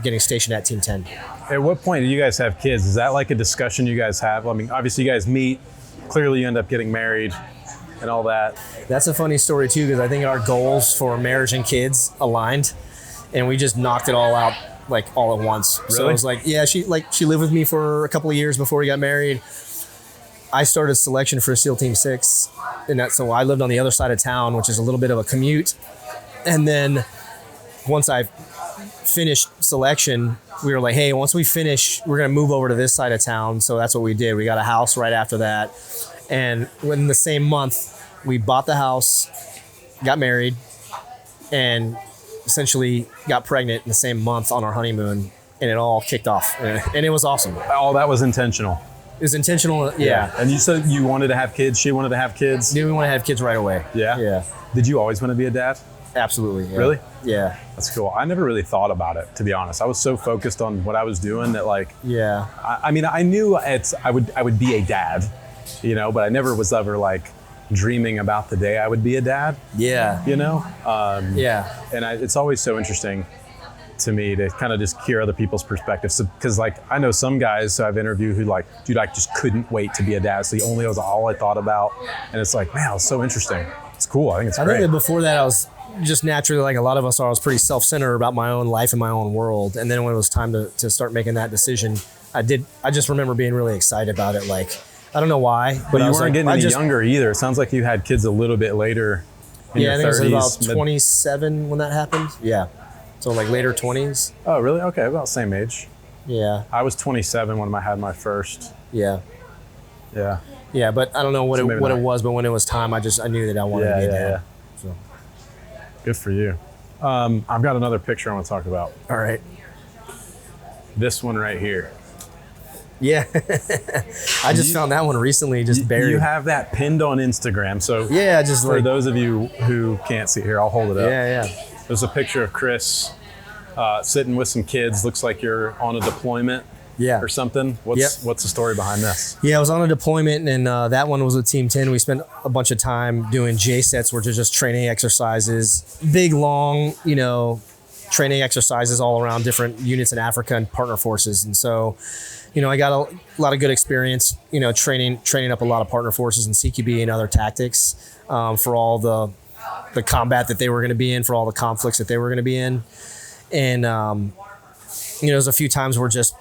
Speaker 1: getting stationed at Team 10.
Speaker 2: At what point do you guys have kids? Is that like a discussion you guys have? I mean, obviously you guys meet, clearly you end up getting married and all that.
Speaker 1: That's a funny story too, because I think our goals for marriage and kids aligned, and we just knocked it all out like all at once.
Speaker 2: Really?
Speaker 1: So it was like, yeah, she lived with me for a couple of years before we got married. I started selection for SEAL Team 6, and so I lived on the other side of town, which is a little bit of a commute. And then once I finished selection, we were like, hey, once we finish, we're going to move over to this side of town. So that's what we did. We got a house right after that. And within the same month, we bought the house, got married, and essentially got pregnant in the same month on our honeymoon. And it all kicked off. And it was awesome.
Speaker 2: All that was intentional.
Speaker 1: It was intentional, yeah.
Speaker 2: And you said you wanted to have kids. She wanted to have kids.
Speaker 1: Yeah, we want to have kids right away.
Speaker 2: Yeah.
Speaker 1: Yeah.
Speaker 2: Did you always want to be a dad?
Speaker 1: Absolutely. Yeah.
Speaker 2: Really?
Speaker 1: Yeah.
Speaker 2: That's cool. I never really thought about it, to be honest. I was so focused on what I was doing that, like,
Speaker 1: Yeah.
Speaker 2: I mean, I knew I would be a dad, you know, but I never was ever like dreaming about the day I would be a dad.
Speaker 1: Yeah.
Speaker 2: You know.
Speaker 1: Yeah.
Speaker 2: And it's always so interesting to me to kind of just hear other people's perspectives, because like I know some guys I've interviewed who like, dude, I just couldn't wait to be a dad. So the only was all I thought about, and it's like, man, it's so interesting. It's cool. I think it's great.
Speaker 1: I think that before that I was just naturally, like a lot of us are, I was pretty self-centered about my own life and my own world. And then when it was time to start making that decision, I just remember being really excited about it. Like, I don't know why,
Speaker 2: but
Speaker 1: I
Speaker 2: you
Speaker 1: was
Speaker 2: weren't
Speaker 1: like,
Speaker 2: getting any younger either. It sounds like you had kids a little bit later in your 30s.
Speaker 1: I think it was about 27 when that happened. Yeah. So like later 20s.
Speaker 2: Oh, really? Okay, about same age.
Speaker 1: Yeah.
Speaker 2: I was 27 when I had my first.
Speaker 1: Yeah.
Speaker 2: Yeah.
Speaker 1: Yeah, but I don't know what
Speaker 2: So
Speaker 1: it was, but when it was time, I knew that I wanted to be a dad.
Speaker 2: Yeah.
Speaker 1: So.
Speaker 2: Good for you. I've got another picture I want to talk about.
Speaker 1: All right.
Speaker 2: This one right here.
Speaker 1: Yeah. I just found that one recently, just buried.
Speaker 2: You have that pinned on Instagram. So
Speaker 1: yeah, just
Speaker 2: for
Speaker 1: like,
Speaker 2: those of you who can't see here, I'll hold it up.
Speaker 1: Yeah, yeah.
Speaker 2: There's a picture of Chris sitting with some kids. Looks like you're on a deployment.
Speaker 1: Yeah.
Speaker 2: Or something. What's the story behind this? Yeah,
Speaker 1: I was on a deployment, and that one was with Team 10. We spent a bunch of time doing J sets, which are just training exercises, big, long, training exercises all around different units in Africa and partner forces. And so, I got a lot of good experience, training up a lot of partner forces in CQB and other tactics for all the combat that they were going to be in, for all the conflicts that they were going to be in. And, there's a few times where just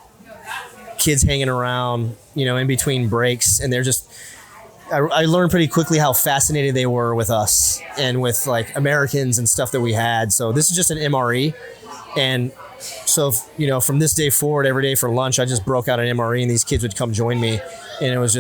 Speaker 1: kids hanging around, in between breaks, and they're just, I learned pretty quickly how fascinated they were with us and with like Americans and stuff that we had. So this is just an MRE. And so, from this day forward, every day for lunch, I just broke out an MRE and these kids would come join me. And it was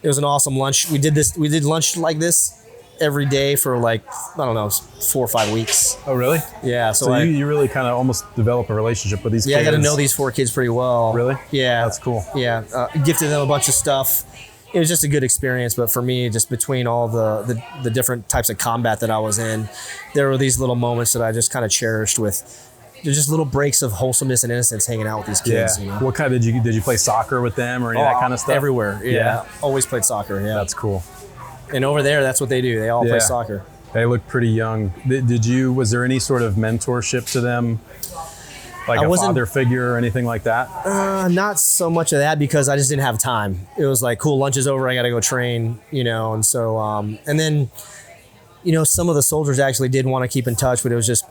Speaker 1: an awesome lunch. We did lunch like this every day for like, I don't know, 4 or 5 weeks.
Speaker 2: Oh, really?
Speaker 1: Yeah.
Speaker 2: So you really kind of almost develop a relationship with these kids.
Speaker 1: Yeah, I got to know these 4 kids pretty well.
Speaker 2: Really?
Speaker 1: Yeah.
Speaker 2: That's cool.
Speaker 1: Yeah. Gifted them a bunch of stuff. It was just a good experience. But for me, just between all the different types of combat that I was in, there were these little moments that I just kind of cherished with just little breaks of wholesomeness and innocence hanging out with these kids.
Speaker 2: Yeah. What kind did you play soccer with them or any of that kind of stuff?
Speaker 1: Everywhere. Yeah. Always played soccer. Yeah.
Speaker 2: That's cool.
Speaker 1: And over there, that's what they do. They all play soccer.
Speaker 2: They look pretty young. Was there any sort of mentorship to them? Like a father figure or anything like that?
Speaker 1: Not so much of that, because I just didn't have time. It was like, cool, lunch is over, I got to go train, and so, and then, some of the soldiers actually did want to keep in touch, but it was just,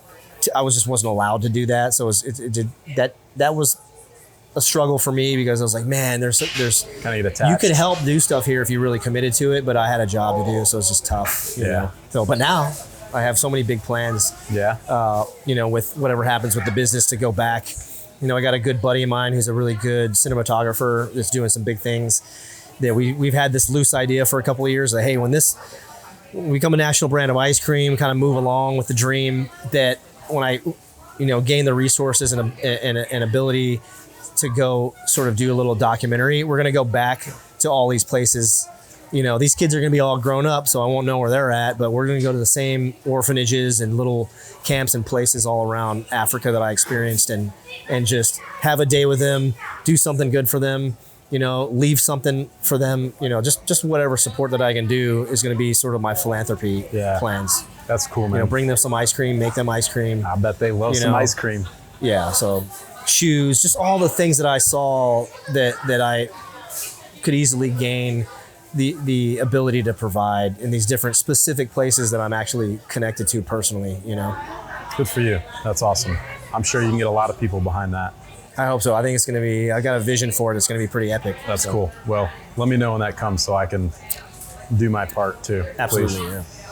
Speaker 1: I wasn't allowed to do that. So that was a struggle for me, because I was like, man, there's
Speaker 2: kind of get attached.
Speaker 1: You could help do stuff here if you really committed to it, but I had a job to do, so it's just tough. You know? So, but now I have so many big plans. Yeah. With whatever happens with the business, to go back. I got a good buddy of mine who's a really good cinematographer that's doing some big things. That we've had this loose idea for a couple of years that, hey, when we become a national brand of ice cream, kind of move along with the dream, that when I, gain the resources and ability to go sort of do a little documentary, we're going to go back to all these places. These kids are going to be all grown up, so I won't know where they're at, but we're going to go to the same orphanages and little camps and places all around Africa that I experienced, and just have a day with them, do something good for them, leave something for them, just whatever support that I can do is going to be sort of my philanthropy plans.
Speaker 2: That's cool, man.
Speaker 1: Bring them some ice cream, make them ice cream.
Speaker 2: I bet they love some ice cream.
Speaker 1: Yeah, so shoes, just all the things that I saw that I could easily gain the ability to provide in these different specific places that I'm actually connected to personally,
Speaker 2: Good for you. That's awesome. I'm sure you can get a lot of people behind that.
Speaker 1: I hope so. I think it's going to be, I got a vision for it. It's going to be pretty epic.
Speaker 2: That's cool. Well, let me know when that comes so I can do my part too.
Speaker 1: Absolutely,
Speaker 2: please.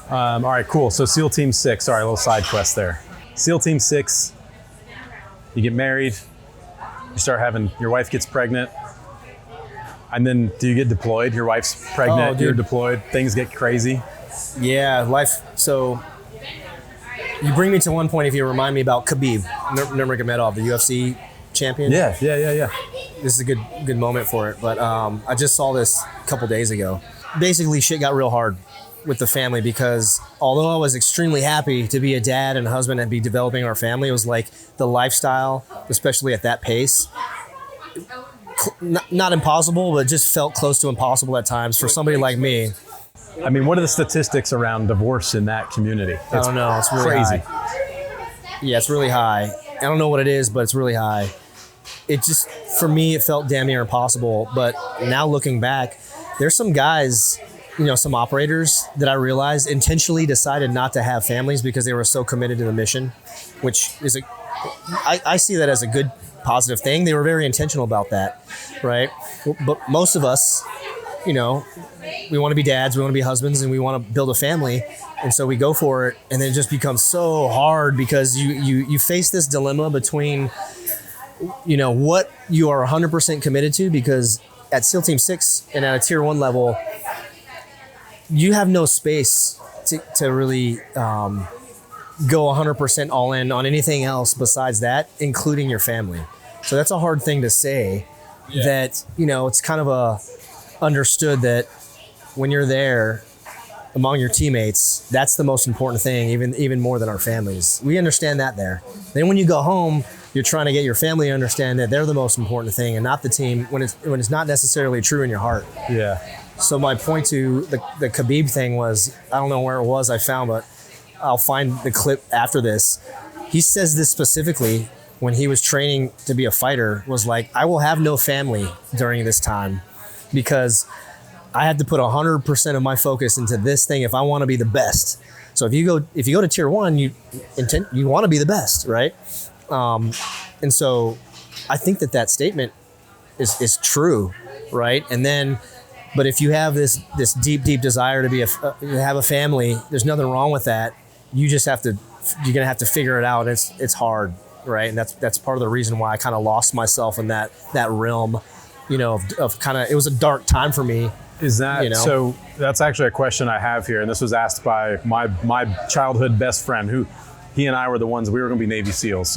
Speaker 2: Yeah. All right, cool. So SEAL Team 6, sorry, a little side quest there. SEAL Team 6, you get married, you start having, your wife gets pregnant, and then do you get deployed? Your wife's pregnant, you're deployed, things get crazy.
Speaker 1: Yeah, life. So you bring me to one point if you remind me about Khabib Nurmagomedov, the UFC champion.
Speaker 2: Yeah.
Speaker 1: This is a good moment for it. But I just saw this a couple days ago. Basically, shit got real hard with the family because although I was extremely happy to be a dad and a husband and be developing our family, it was like the lifestyle, especially at that pace, not impossible, but just felt close to impossible at times for somebody like me.
Speaker 2: I mean, what are the statistics around divorce in that community?
Speaker 1: I don't know. It's really
Speaker 2: crazy.
Speaker 1: High. Yeah, it's really high. I don't know what it is, but it's really high. It just, for me, it felt damn near impossible. But now looking back, there's some guys, some operators that I realized intentionally decided not to have families because they were so committed to the mission, which is I see that as a good, positive thing. They were very intentional about that, right? But most of us, we want to be dads, we want to be husbands, and we want to build a family. And so we go for it, and then it just becomes so hard because you face this dilemma between, what you are 100% committed to, because at SEAL Team 6 and at a Tier 1 level, you have no space to really go 100% all in on anything else besides that, including your family. So that's a hard thing to say, that, it's kind of understood that when you're there among your teammates, that's the most important thing, even more than our families. We understand that there. Then when you go home, you're trying to get your family to understand that they're the most important thing and not the team, when it's not necessarily true in your heart.
Speaker 2: Yeah.
Speaker 1: So my point to the Khabib thing was, I don't know where it was I found, but I'll find the clip after this. He says this specifically when he was training to be a fighter, was like, I will have no family during this time because I had to put 100% of my focus into this thing if I want to be the best. So if you go to Tier 1, you want to be the best, right? And so I think that statement is true, right? And then, but if you have this deep desire to have a family, there's nothing wrong with that. You're gonna have to figure it out. It's hard, right? And that's part of the reason why I kind of lost myself in that realm, of kind of, it was a dark time for me.
Speaker 2: Is that, so that's actually a question I have here. And this was asked by my childhood best friend, who he and I were the ones, we were going to be Navy SEALs,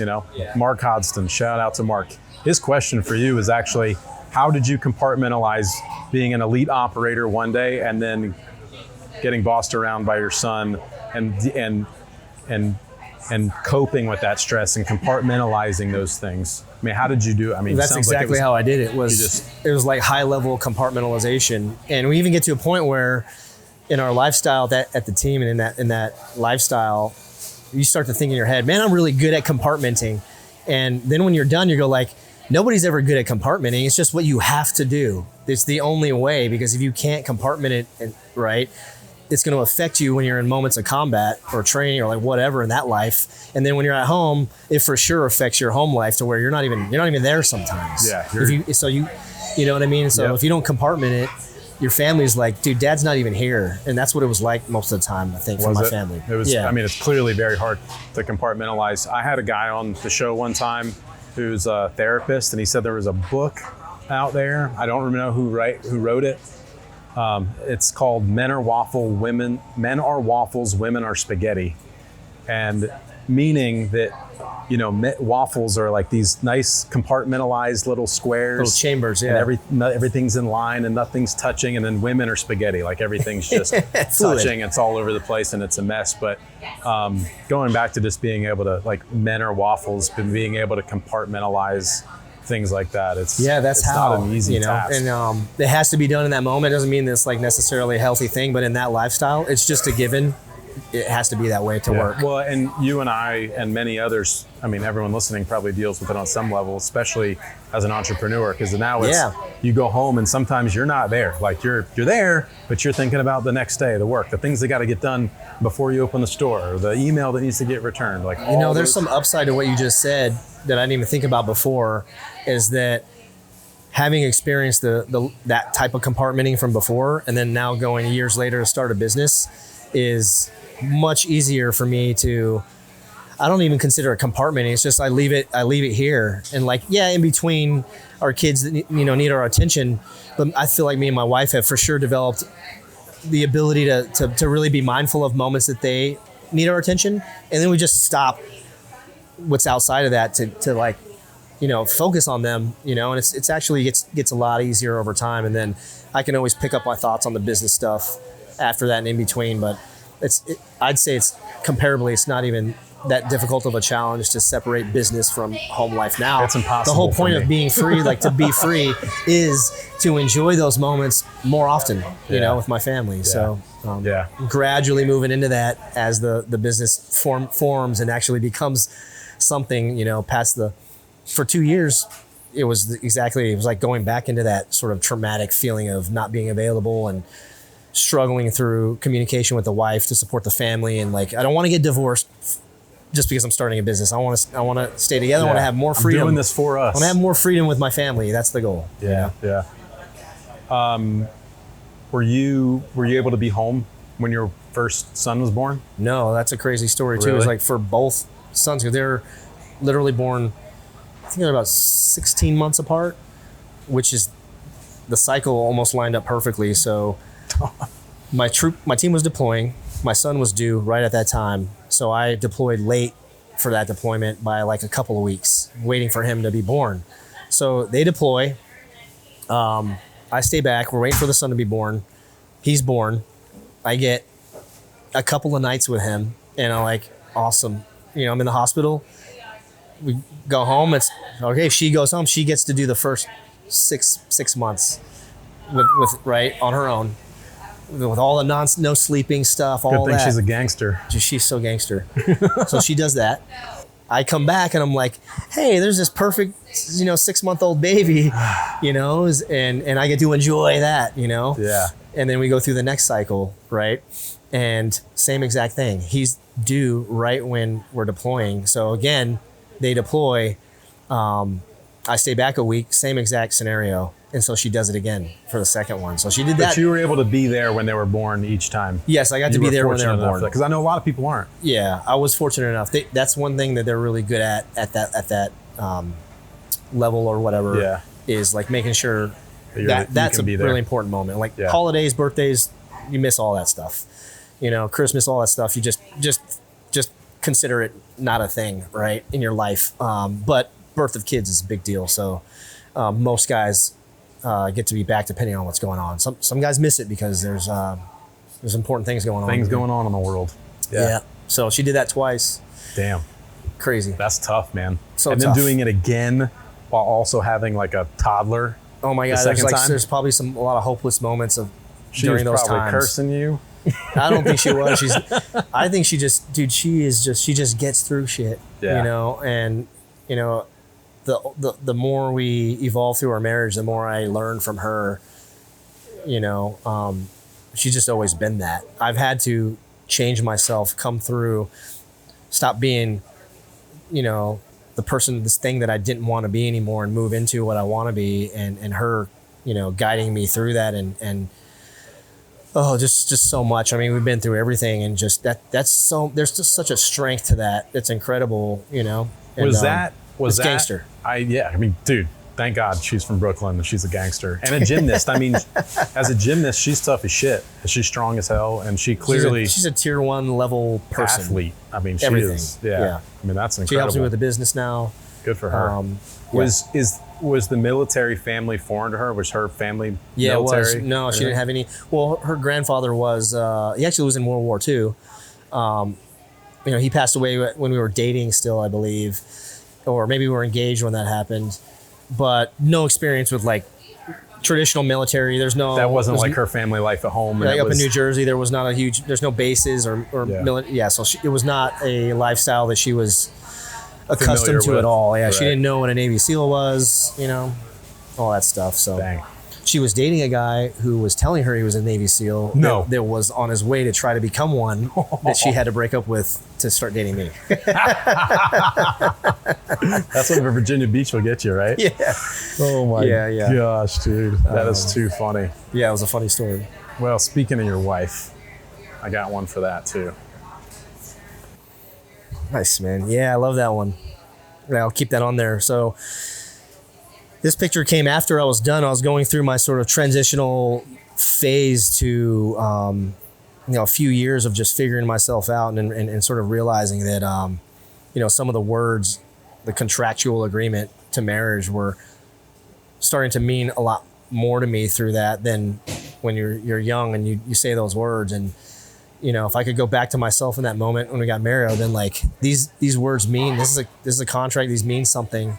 Speaker 2: Mark Hodgson, shout out to Mark. His question for you is actually, how did you compartmentalize being an elite operator one day and then getting bossed around by your son and coping with that stress and compartmentalizing those things? I mean, how did you do it? I mean,
Speaker 1: that's exactly how I did it. It was like high level compartmentalization. And we even get to a point where in our lifestyle at the team and in that lifestyle, you start to think in your head, man, I'm really good at compartmenting. And then when you're done, you go like, nobody's ever good at compartmenting. It's just what you have to do. It's the only way, because if you can't compartment it right, it's going to affect you when you're in moments of combat or training or like whatever in that life. And then when you're at home, it for sure affects your home life to where you're not even there sometimes.
Speaker 2: Yeah.
Speaker 1: You know what I mean? So if you don't compartment it, your family's like, dude, dad's not even here. And that's what it was like most of the time, I think, for my family.
Speaker 2: It was, I mean, it's clearly very hard to compartmentalize. I had a guy on the show one time who's a therapist, and he said there was a book out there. I don't remember who wrote it. It's called Men Are Waffles, Women Are Spaghetti. And meaning that, waffles are like these nice compartmentalized little squares.
Speaker 1: Little chambers, yeah.
Speaker 2: And everything's in line and nothing's touching. And then women are spaghetti, like everything's just touching. It's all over the place and it's a mess. But going back to just being able to, like, men are waffles, and being able to compartmentalize things like that. It's not an easy task.
Speaker 1: And it has to be done in that moment. It doesn't mean that it's like necessarily a healthy thing, but in that lifestyle, it's just a given it has to be that way to work.
Speaker 2: Well, and you and I and many others, I mean, everyone listening probably deals with it on some level, especially as an entrepreneur, because now it's, you go home and sometimes you're not there. Like you're there, but you're thinking about the next day, the work, the things that got to get done before you open the store, or the email that needs to get returned. Like,
Speaker 1: there's some upside to what you just said that I didn't even think about before, is that having experienced that type of compartmenting from before, and then now going years later to start a business, is much easier for me to, I don't even consider it compartmenting. It's just I leave it here, and like, in between our kids that need our attention, but I feel like me and my wife have for sure developed the ability to really be mindful of moments that they need our attention, and then we just stop what's outside of that to like, focus on them, and it's actually gets a lot easier over time. And then I can always pick up my thoughts on the business stuff after that and in between. But I'd say it's comparably, it's not even that difficult of a challenge to separate business from home life now.
Speaker 2: It's impossible.
Speaker 1: The whole point of being free, like to be free, is to enjoy those moments more often, with my family. So gradually moving into that as the business forms and actually becomes something, for 2 years, it was like going back into that sort of traumatic feeling of not being available and struggling through communication with the wife to support the family. And like, I don't want to get divorced just because I'm starting a business. I want to stay together. I want to have more freedom.
Speaker 2: I'm doing this for us.
Speaker 1: I want to have more freedom with my family. That's the goal.
Speaker 2: Yeah. Were you able to be home when your first son was born?
Speaker 1: No, that's a crazy story too.
Speaker 2: Really?
Speaker 1: It's like for both sons, they're literally born, I think they're about 16 months apart, which is, the cycle almost lined up perfectly. So my team was deploying. My son was due right at that time. So I deployed late for that deployment by like a couple of weeks, waiting for him to be born. So they deploy. I stay back. We're waiting for the son to be born. He's born. I get a couple of nights with him, and I'm like, awesome. I'm in the hospital. We go home. It's okay. If she goes home, she gets to do the first six months with right on her own, with all the no sleeping stuff. All
Speaker 2: Good thing
Speaker 1: that.
Speaker 2: She's a gangster.
Speaker 1: She's so gangster. So she does that. I come back and I'm like, hey, there's this perfect, 6-month-old baby, and I get to enjoy that,
Speaker 2: Yeah.
Speaker 1: And then we go through the next cycle, right? And same exact thing. He's due right when we're deploying. So again, they deploy. I stay back a week, same exact scenario. And so she does it again for the second one. So she did that.
Speaker 2: But you were able to be there when they were born each time.
Speaker 1: Yes, I got to be there when they were born.
Speaker 2: Because I know a lot of people aren't.
Speaker 1: Yeah, I was fortunate enough. That's one thing that they're really good at that level or whatever.
Speaker 2: Yeah.
Speaker 1: Is like making sure that's a really important moment. Like holidays, birthdays, you miss all that stuff. Christmas, all that stuff. You just consider it not a thing, right, in your life. But birth of kids is a big deal. So most guys get to be back depending on what's going on. Some guys miss it because there's important things going on.
Speaker 2: Things going on in the world.
Speaker 1: Yeah. So she did that twice.
Speaker 2: Damn.
Speaker 1: Crazy.
Speaker 2: That's tough, man.
Speaker 1: So
Speaker 2: and
Speaker 1: tough.
Speaker 2: then doing it again while also having like a toddler.
Speaker 1: Oh my God. There's probably a lot of hopeless moments during those times.
Speaker 2: She was probably cursing you.
Speaker 1: I don't think she was. I think she just gets through shit.
Speaker 2: Yeah.
Speaker 1: And the more we evolve through our marriage, the more I learn from her. She's just always been that. I've had to change myself, come through, stop being, the person, this thing that I didn't want to be anymore, and move into what I want to be, and her, guiding me through that, and just so much. I mean, we've been through everything, and just there's just such a strength to that. It's incredible, And,
Speaker 2: was that
Speaker 1: gangster?
Speaker 2: I mean, dude, thank God she's from Brooklyn and she's a gangster and a gymnast. I mean, as a gymnast, she's tough as shit. She's strong as hell, and she clearly
Speaker 1: she's a tier 1 level person.
Speaker 2: Athlete. I mean, she
Speaker 1: everything.
Speaker 2: is. Yeah. I mean, that's incredible.
Speaker 1: She helps me with the business now.
Speaker 2: Good for her. Was the military family foreign to her? Was her family military?
Speaker 1: It was. No, she didn't have any. Well, her grandfather was. He actually was in World War II. He passed away when we were dating still, I believe, or maybe we were engaged when that happened. But no experience with like traditional military. There's no.
Speaker 2: That wasn't like her family life at home.
Speaker 1: Like up in New Jersey, there was not a huge. There's no bases or military. Yeah, so it was not a lifestyle that she was accustomed to at all. Yeah, she didn't know what a Navy SEAL was. All that stuff. So.
Speaker 2: Dang.
Speaker 1: She was dating a guy who was telling her he was a Navy SEAL.
Speaker 2: No.
Speaker 1: That was on his way to try to become one that she had to break up with to start dating me.
Speaker 2: That's what Virginia Beach will get you, right?
Speaker 1: Yeah.
Speaker 2: Oh my gosh, dude. That is too funny.
Speaker 1: Yeah, it was a funny story.
Speaker 2: Well, speaking of your wife, I got one for that too.
Speaker 1: Nice, man. Yeah, I love that one. Yeah, I'll keep that on there. So this picture came after I was done. I was going through my sort of transitional phase to, a few years of just figuring myself out and sort of realizing that, some of the words, the contractual agreement to marriage were starting to mean a lot more to me through that than when you're young and you say those words. And, if I could go back to myself in that moment when we got married, then like these words mean, this is a contract. These mean something.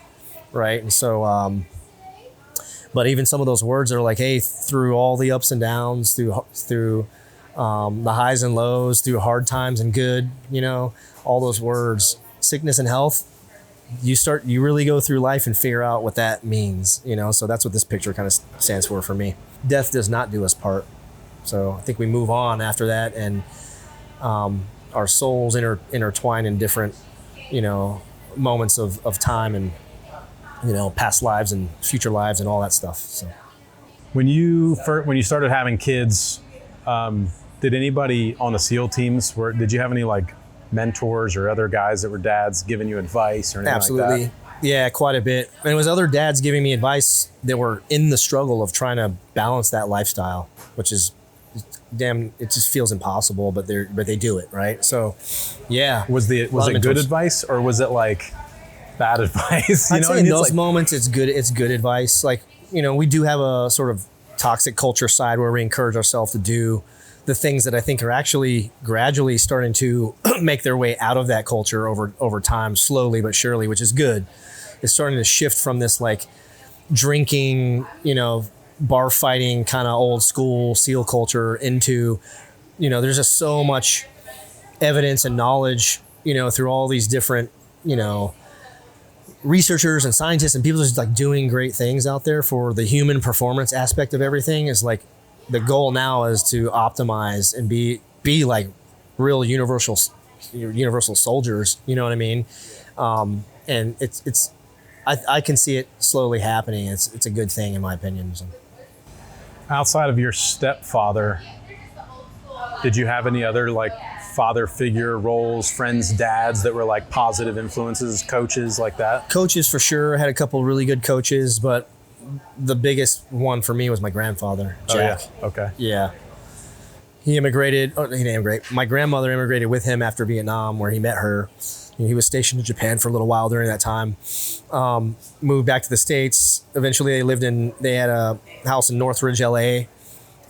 Speaker 1: Right. And so, but even some of those words are like, hey, through all the ups and downs, through the highs and lows, through hard times and good, all those words, sickness and health, you really go through life and figure out what that means, so that's what this picture kind of stands for me. Death does not do us part. So I think we move on after that, and our souls intertwine in different, moments of time and, past lives and future lives and all that stuff. So,
Speaker 2: when you started having kids, did anybody on the SEAL teams? Did you have any like mentors or other guys that were dads giving you advice or anything
Speaker 1: Absolutely.
Speaker 2: like that?
Speaker 1: Yeah, quite a bit. And it was other dads giving me advice that were in the struggle of trying to balance that lifestyle, which is it just feels impossible, but they do it, right? So, yeah.
Speaker 2: Was it good advice or was it like bad advice?
Speaker 1: I'd say in those moments, it's good advice. Like, we do have a sort of toxic culture side where we encourage ourselves to do the things that I think are actually gradually starting to make their way out of that culture over time, slowly but surely, which is good. It's starting to shift from this like drinking, bar fighting kind of old school SEAL culture into, there's just so much evidence and knowledge, through all these different, researchers and scientists and people just like doing great things out there for the human performance aspect of everything. Is like the goal now is to optimize and be like real universal soldiers. You know what I mean? And I can see it slowly happening. It's a good thing in my opinion. So.
Speaker 2: Outside of your stepfather, did you have any other like father figure roles, friends, dads that were like positive influences, coaches like that? Coaches
Speaker 1: for sure. I had a couple really good coaches, but the biggest one for me was my grandfather, Jack.
Speaker 2: Oh, yeah. Okay.
Speaker 1: Yeah. He immigrated. Oh, he didn't immigrate. My grandmother immigrated with him after Vietnam, where he met her. He was stationed in Japan for a little while during that time. Moved back to the States. Eventually, they had a house in Northridge, LA,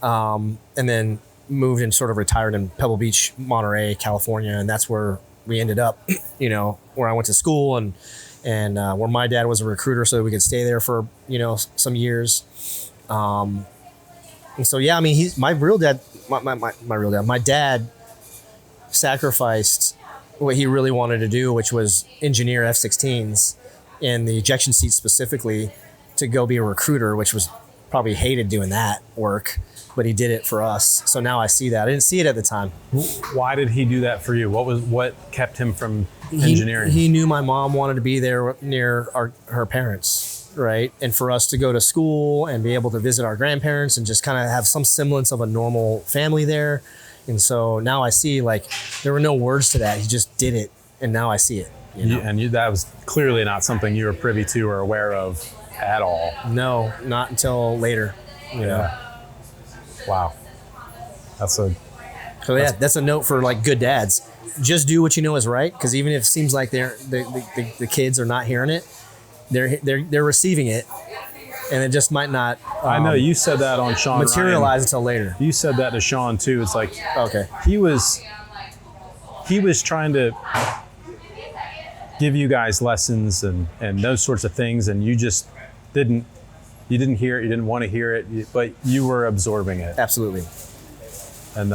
Speaker 1: and then moved and sort of retired in Pebble Beach, Monterey, California, and that's where we ended up. Where I went to school and where my dad was a recruiter, so we could stay there for some years. And so yeah, I mean, he's my real dad. My real dad. My dad sacrificed what he really wanted to do, which was engineer F-16s and the ejection seat specifically, to go be a recruiter, which was probably hated doing that work, but he did it for us. So now I see that. I didn't see it at the time.
Speaker 2: Why did he do that for you? What kept him from engineering?
Speaker 1: He knew my mom wanted to be there near her parents, right? And for us to go to school and be able to visit our grandparents and just kind of have some semblance of a normal family there. And so now I see, like, there were no words to that. He just did it, and now I see it.
Speaker 2: That was clearly not something you were privy to or aware of at all.
Speaker 1: No, not until later.
Speaker 2: Yeah. Wow. That's
Speaker 1: a note for like good dads. Just do what you know is right, because even if it seems like the kids are not hearing it, they're receiving it, and it just might not.
Speaker 2: I know you said that on Sean
Speaker 1: materialize until later.
Speaker 2: You said that to Sean too. It's like,
Speaker 1: okay,
Speaker 2: he was trying to give you guys lessons and those sorts of things, and you just didn't You didn't hear it, you didn't want to hear it, but you were absorbing it.
Speaker 1: Absolutely.
Speaker 2: And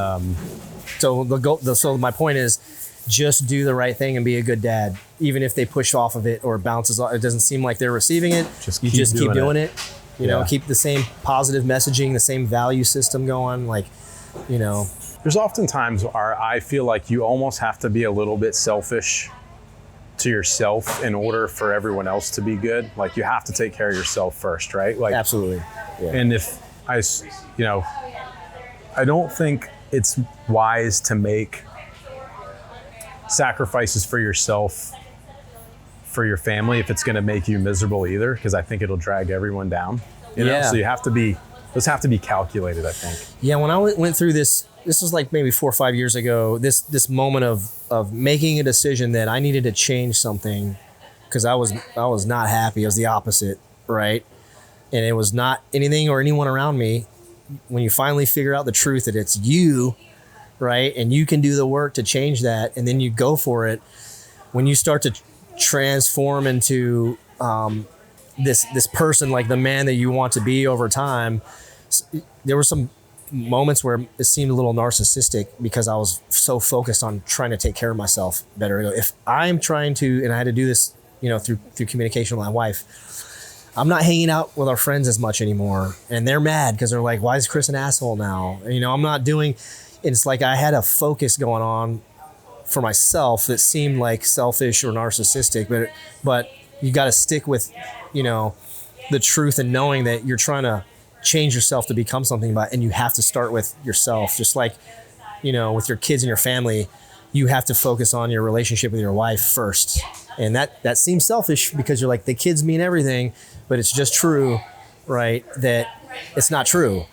Speaker 1: so my point is, just do the right thing and be a good dad, even if they push off of it or bounces off. It doesn't seem like they're receiving it. You just keep doing it. You know, keep the same positive messaging, the same value system going. Like, you know,
Speaker 2: there's often times where I feel like you almost have to be a little bit selfish to yourself in order for everyone else to be good. Like, you have to take care of yourself first, right? Like,
Speaker 1: absolutely. Yeah.
Speaker 2: And if I don't think it's wise to make sacrifices for yourself, for your family, if it's going to make you miserable either, because I think it'll drag everyone down. You know? So those have to be calculated, I think.
Speaker 1: Yeah, when I went through this was like maybe 4 or 5 years ago, this moment of making a decision that I needed to change something, because I was not happy. It was the opposite, right? And it was not anything or anyone around me. When you finally figure out the truth that it's you, right? And you can do the work to change that, and then you go for it. When you start to transform into this person, like the man that you want to be over time, there were some moments where it seemed a little narcissistic because I was so focused on trying to take care of myself better. If I'm trying to, and I had to do this, you know, through communication with my wife, I'm not hanging out with our friends as much anymore. And they're mad because they're like, why is Chris an asshole now? And, you know, I'm not doing, it's like I had a focus going on for myself that seemed like selfish or narcissistic, but you got to stick with, you know, the truth and knowing that you're trying to change yourself to become something, and you have to start with yourself. Just like, you know, with your kids and your family, you have to focus on your relationship with your wife first. And that seems selfish because you're like, the kids mean everything, but it's just true, right? That it's not true.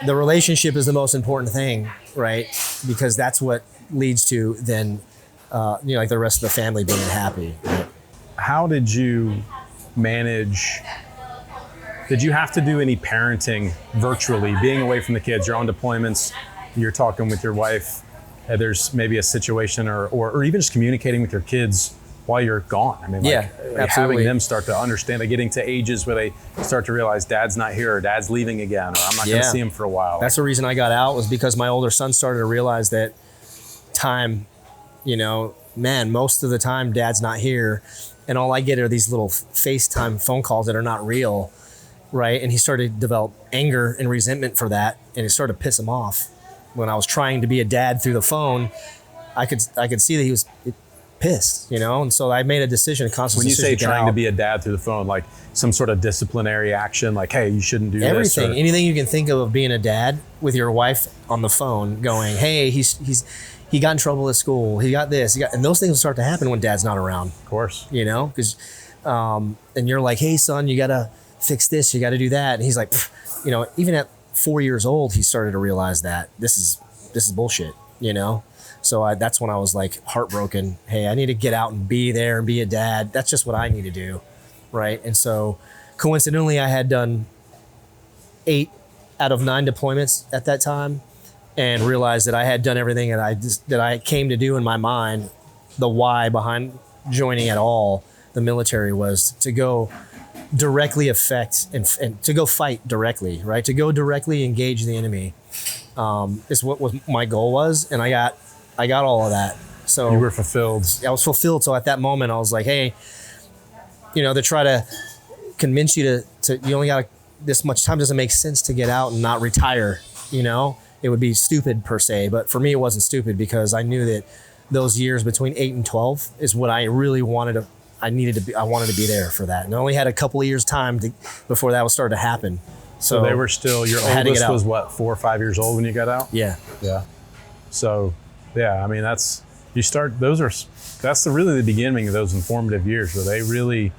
Speaker 1: The relationship is the most important thing, right? Because that's what leads to then, you know, like the rest of the family being happy. Right?
Speaker 2: How did you manage? Did you have to do any parenting virtually, being away from the kids? You're on deployments, you're talking with your wife, there's maybe a situation or even just communicating with your kids while you're gone. I mean, like,
Speaker 1: absolutely.
Speaker 2: Having them start to understand, like getting to ages where they start to realize dad's not here or dad's leaving again, or I'm not going to see him for a while.
Speaker 1: That's the reason I got out, was because my older son started to realize that time, you know, man, most of the time dad's not here. And all I get are these little FaceTime phone calls that are not real. Right. And he started to develop anger and resentment for that. And it started to piss him off. When I was trying to be a dad through the phone, I could see that he was pissed, you know? And so I made a decision, a conscious decision.
Speaker 2: When you say trying to be a dad through the phone, like some sort of disciplinary action, like, hey, you shouldn't do
Speaker 1: everything,
Speaker 2: this.
Speaker 1: Anything you can think of being a dad with your wife on the phone going, hey, he got in trouble at school. He got this, and those things will start to happen when dad's not around.
Speaker 2: Of course. You
Speaker 1: know, because, and you're like, hey son, you got to fix this, you got to do that. And he's like, you know, even at 4 years old, he started to realize that this is bullshit, you know? So that's when I was like heartbroken. Hey, I need to get out and be there and be a dad. That's just what I need to do. Right. And so coincidentally, I had done 8 out of 9 deployments at that time, and realized that I had done everything that I came to do in my mind. The why behind joining at all the military was to go directly affect and to go fight directly, right? To go directly engage the enemy is what was my goal was. And I got all of that. So
Speaker 2: you were fulfilled.
Speaker 1: I was fulfilled. So at that moment I was like, hey, you know, to try to convince you to you only got this much time, doesn't make sense to get out and not retire, you know? It would be stupid per se, but for me it wasn't stupid because I knew that those years between 8 and 12 is what I really wanted to. I wanted to be there for that, and I only had a couple of years time before that was starting to happen.
Speaker 2: So they were still. Your oldest was what, 4 or 5 years old when you got out?
Speaker 1: Yeah.
Speaker 2: So, yeah, I mean that's really the beginning of those informative years where they really,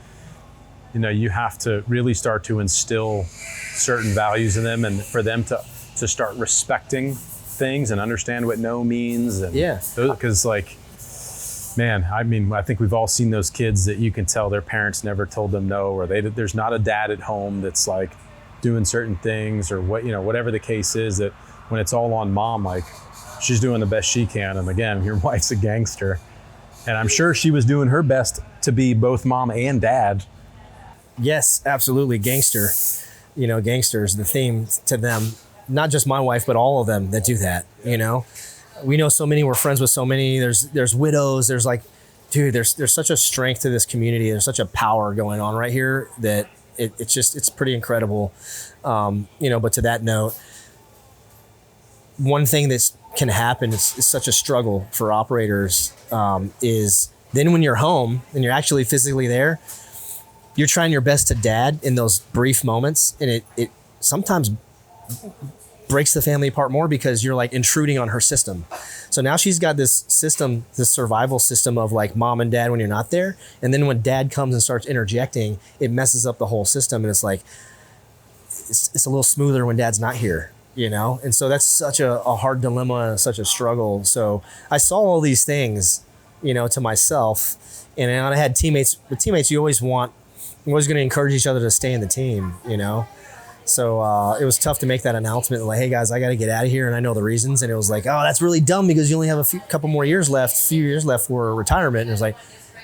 Speaker 2: you know, you have to really start to instill certain values in them, and for them to start respecting things and understand what no means. And because like, man, I mean, I think we've all seen those kids that you can tell their parents never told them no, or there's not a dad at home that's like doing certain things, or what, you know, whatever the case is, that when it's all on mom, like she's doing the best she can. And again, your wife's a gangster, and I'm sure she was doing her best to be both mom and dad.
Speaker 1: Yes, absolutely. Gangster, gangsters, the theme to them, not just my wife, but all of them that do that, we know so many, we're friends with so many, there's widows, there's like, dude, there's such a strength to this community. There's such a power going on right here that it's pretty incredible. But to that note, one thing that can happen is such a struggle for operators, is then when you're home and you're actually physically there, you're trying your best to dad in those brief moments, and it sometimes breaks the family apart more because you're like intruding on her system. So now she's got this system, this survival system of like mom and dad when you're not there, and then when dad comes and starts interjecting, it messes up the whole system, and it's like it's a little smoother when dad's not here, and so that's such a hard dilemma, such a struggle. So I saw all these things, to myself, and I had teammates. With teammates, you're always going to encourage each other to stay in the team, So it was tough to make that announcement, like, hey guys, I got to get out of here, and I know the reasons. And it was like, oh, that's really dumb because you only have a couple more years left, for retirement. And it was like,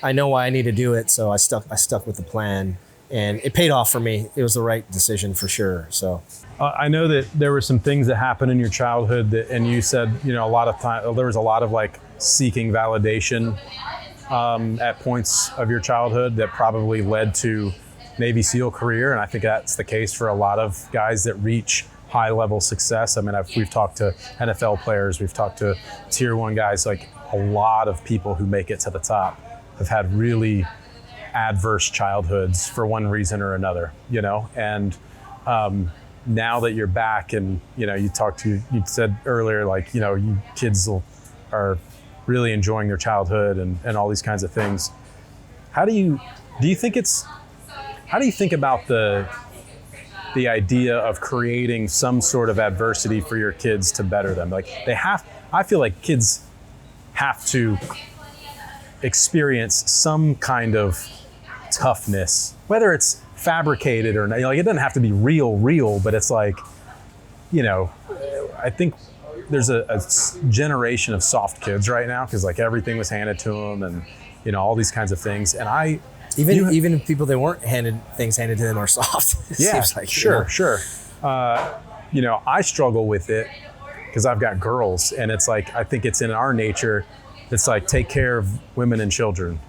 Speaker 1: I know why I need to do it, so I stuck with the plan, and it paid off for me. It was the right decision for sure. So
Speaker 2: I know that there were some things that happened in your childhood and you said, a lot of time there was a lot of like seeking validation at points of your childhood that probably led to Navy SEAL career. And I think that's the case for a lot of guys that reach high level success. I mean, we've talked to NFL players, we've talked to tier 1 guys, like a lot of people who make it to the top have had really adverse childhoods for one reason or another, and now that you're back and, you said earlier, like, you kids are really enjoying their childhood and all these kinds of things. How do you think about the idea of creating some sort of adversity for your kids to better them? Like I feel like kids have to experience some kind of toughness, whether it's fabricated or not. Like, it doesn't have to be real, but it's like, I think there's a generation of soft kids right now because like everything was handed to them and all these kinds of things. And
Speaker 1: even people that weren't handed to them are soft.
Speaker 2: Yeah,
Speaker 1: seems like,
Speaker 2: sure. I struggle with it because I've got girls, and it's like, I think it's in our nature. It's like, take care of women and children.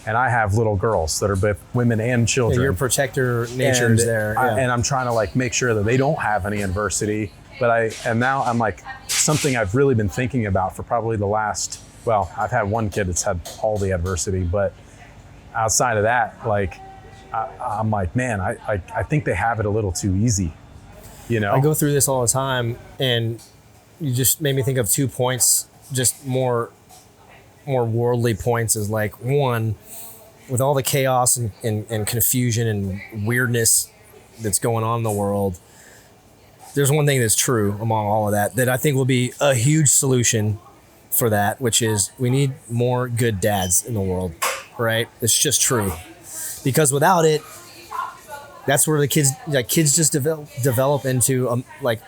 Speaker 2: And I have little girls that are both women and children.
Speaker 1: Yeah, your protector nature is there. Yeah.
Speaker 2: And I'm trying to like make sure that they don't have any adversity. And now I'm like, something I've really been thinking about for probably I've had one kid that's had all the adversity, but outside of that, like, I'm like, man, I think they have it a little too easy,
Speaker 1: I go through this all the time, and you just made me think of 2 points, just more worldly points, is like, one, with all the chaos and confusion and weirdness that's going on in the world, there's one thing that's true among all of that I think will be a huge solution for that, which is we need more good dads in the world, right? It's just true. Because without it, that's where the kids just develop into like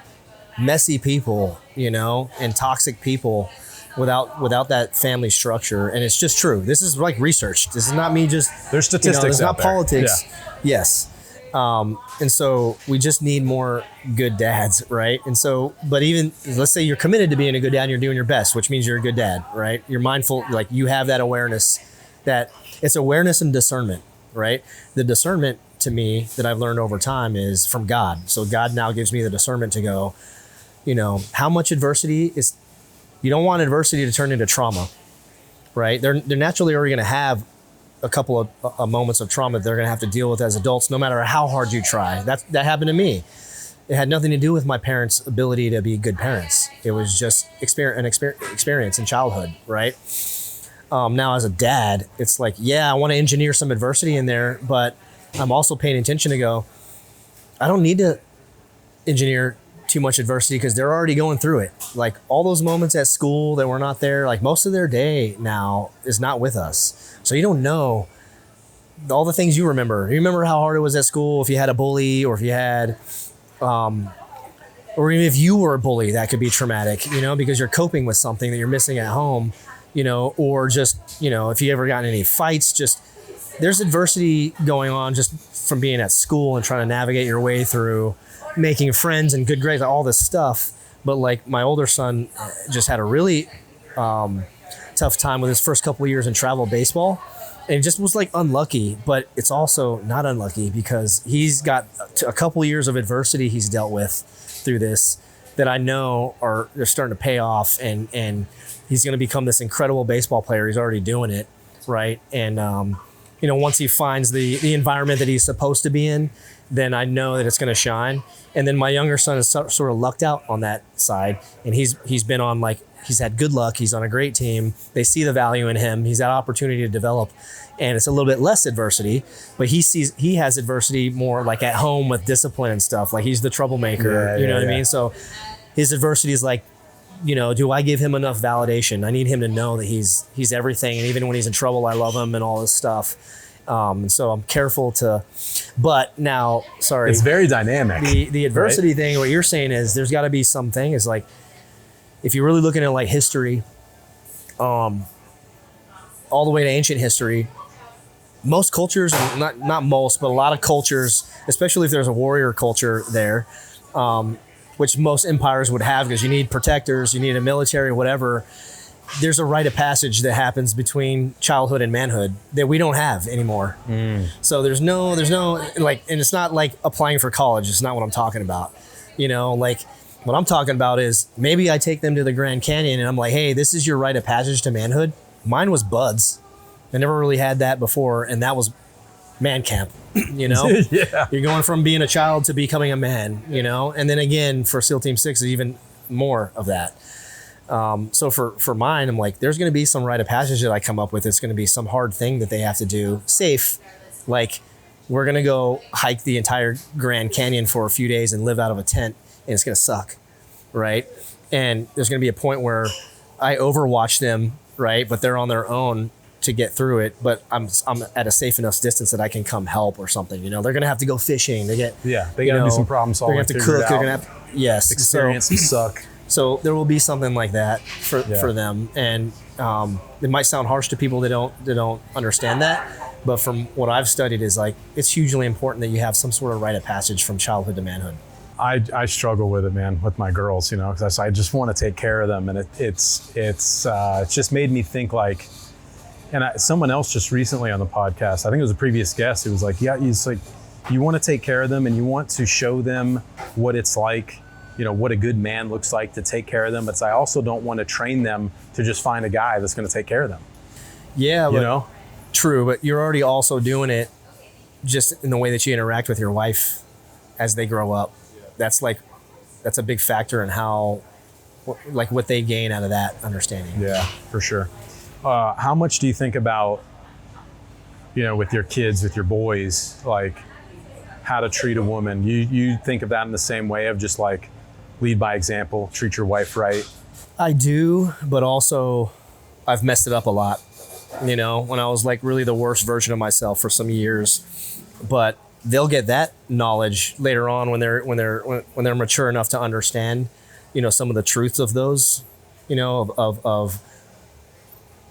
Speaker 1: messy people, and toxic people without that family structure. And it's just true. This is like research. This is not me just,
Speaker 2: there's statistics
Speaker 1: it's not
Speaker 2: out there.
Speaker 1: politics.
Speaker 2: Yeah.
Speaker 1: Yes. And so we just need more good dads, right? And so, but even, let's say you're committed to being a good dad and you're doing your best, which means you're a good dad, right? You're mindful, like you have that awareness, that it's awareness and discernment, right? The discernment, to me, that I've learned over time is from God. So God now gives me the discernment to go, how much adversity is, you don't want adversity to turn into trauma, right? They're naturally already going to have a couple of moments of trauma that they're going to have to deal with as adults, no matter how hard you try. That happened to me. It had nothing to do with my parents' ability to be good parents. It was just experience in childhood, right? Now as a dad, it's like, yeah, I want to engineer some adversity in there, but I'm also paying attention to go, I don't need to engineer too much adversity because they're already going through it. Like all those moments at school that were not there, like most of their day now is not with us. So you don't know all the things you remember. You remember how hard it was at school if you had a bully, or if you had, or even if you were a bully, that could be traumatic, because you're coping with something that you're missing at home, or just, if you ever got in any fights, just there's adversity going on just from being at school and trying to navigate your way through making friends and good grades, all this stuff. But like my older son just had a really tough time with his first couple of years in travel baseball, and just was like unlucky. But it's also not unlucky because he's got a couple of years of adversity he's dealt with through this that I know they're starting to pay off, and he's going to become this incredible baseball player. He's already doing it, right? And once he finds the environment that he's supposed to be in, then I know that it's going to shine. And then my younger son is sort of lucked out on that side, and he's been on he's had good luck. He's on a great team. They see the value in him. He's had opportunity to develop, and it's a little bit less adversity, but he has adversity more like at home with discipline and stuff. Like he's the troublemaker, you know what I mean? So his adversity is like, do I give him enough validation? I need him to know that he's everything. And even when he's in trouble, I love him and all this stuff. And so I'm careful but now, sorry.
Speaker 2: It's very dynamic.
Speaker 1: The adversity thing, what you're saying is there's got to be something is like, if you're really looking at like history, all the way to ancient history, most cultures, not most, but a lot of cultures, especially if there's a warrior culture there, which most empires would have because you need protectors, you need a military, whatever. There's a rite of passage that happens between childhood and manhood that we don't have anymore. So there's no like, and it's not like applying for college. It's not what I'm talking about. Like what I'm talking about is maybe I take them to the Grand Canyon and I'm like, hey, this is your rite of passage to manhood. Mine was buds. I never really had that before. And that was man camp,
Speaker 2: Yeah.
Speaker 1: You're going from being a child to becoming a man, and then again for SEAL Team 6 is even more of that. So for mine, I'm like, there's going to be some rite of passage that I come up with. It's going to be some hard thing that they have to do safe. Like we're going to go hike the entire Grand Canyon for a few days and live out of a tent, and it's going to suck. Right. And there's going to be a point where I overwatch them. Right. But they're on their own to get through it. But I'm at a safe enough distance that I can come help or something. They're going to have to go fishing. They got to
Speaker 2: do some problem solving.
Speaker 1: They're going to have to cook. They're going to have, yes.
Speaker 2: Experiences suck.
Speaker 1: So there will be something like that for them, and it might sound harsh to people that don't understand that, but from what I've studied is like it's hugely important that you have some sort of rite of passage from childhood to manhood.
Speaker 2: I struggle with it, man, with my girls, because I just want to take care of them, and it's just made me think like, and someone else just recently on the podcast, I think it was a previous guest, who was like, it's like you want to take care of them and you want to show them what it's like. What a good man looks like to take care of them. But I also don't want to train them to just find a guy that's going to take care of them. Yeah,
Speaker 1: true. But you're already also doing it just in the way that you interact with your wife as they grow up. That's a big factor in what they gain out of that understanding.
Speaker 2: Yeah, for sure. How much do you think about, with your kids, with your boys, like how to treat a woman? You think of that in the same way of just like, lead by example, treat your wife right?
Speaker 1: I do, but also I've messed it up a lot, when I was like really the worst version of myself for some years. But they'll get that knowledge later on when they're mature enough to understand, some of the truths of those, of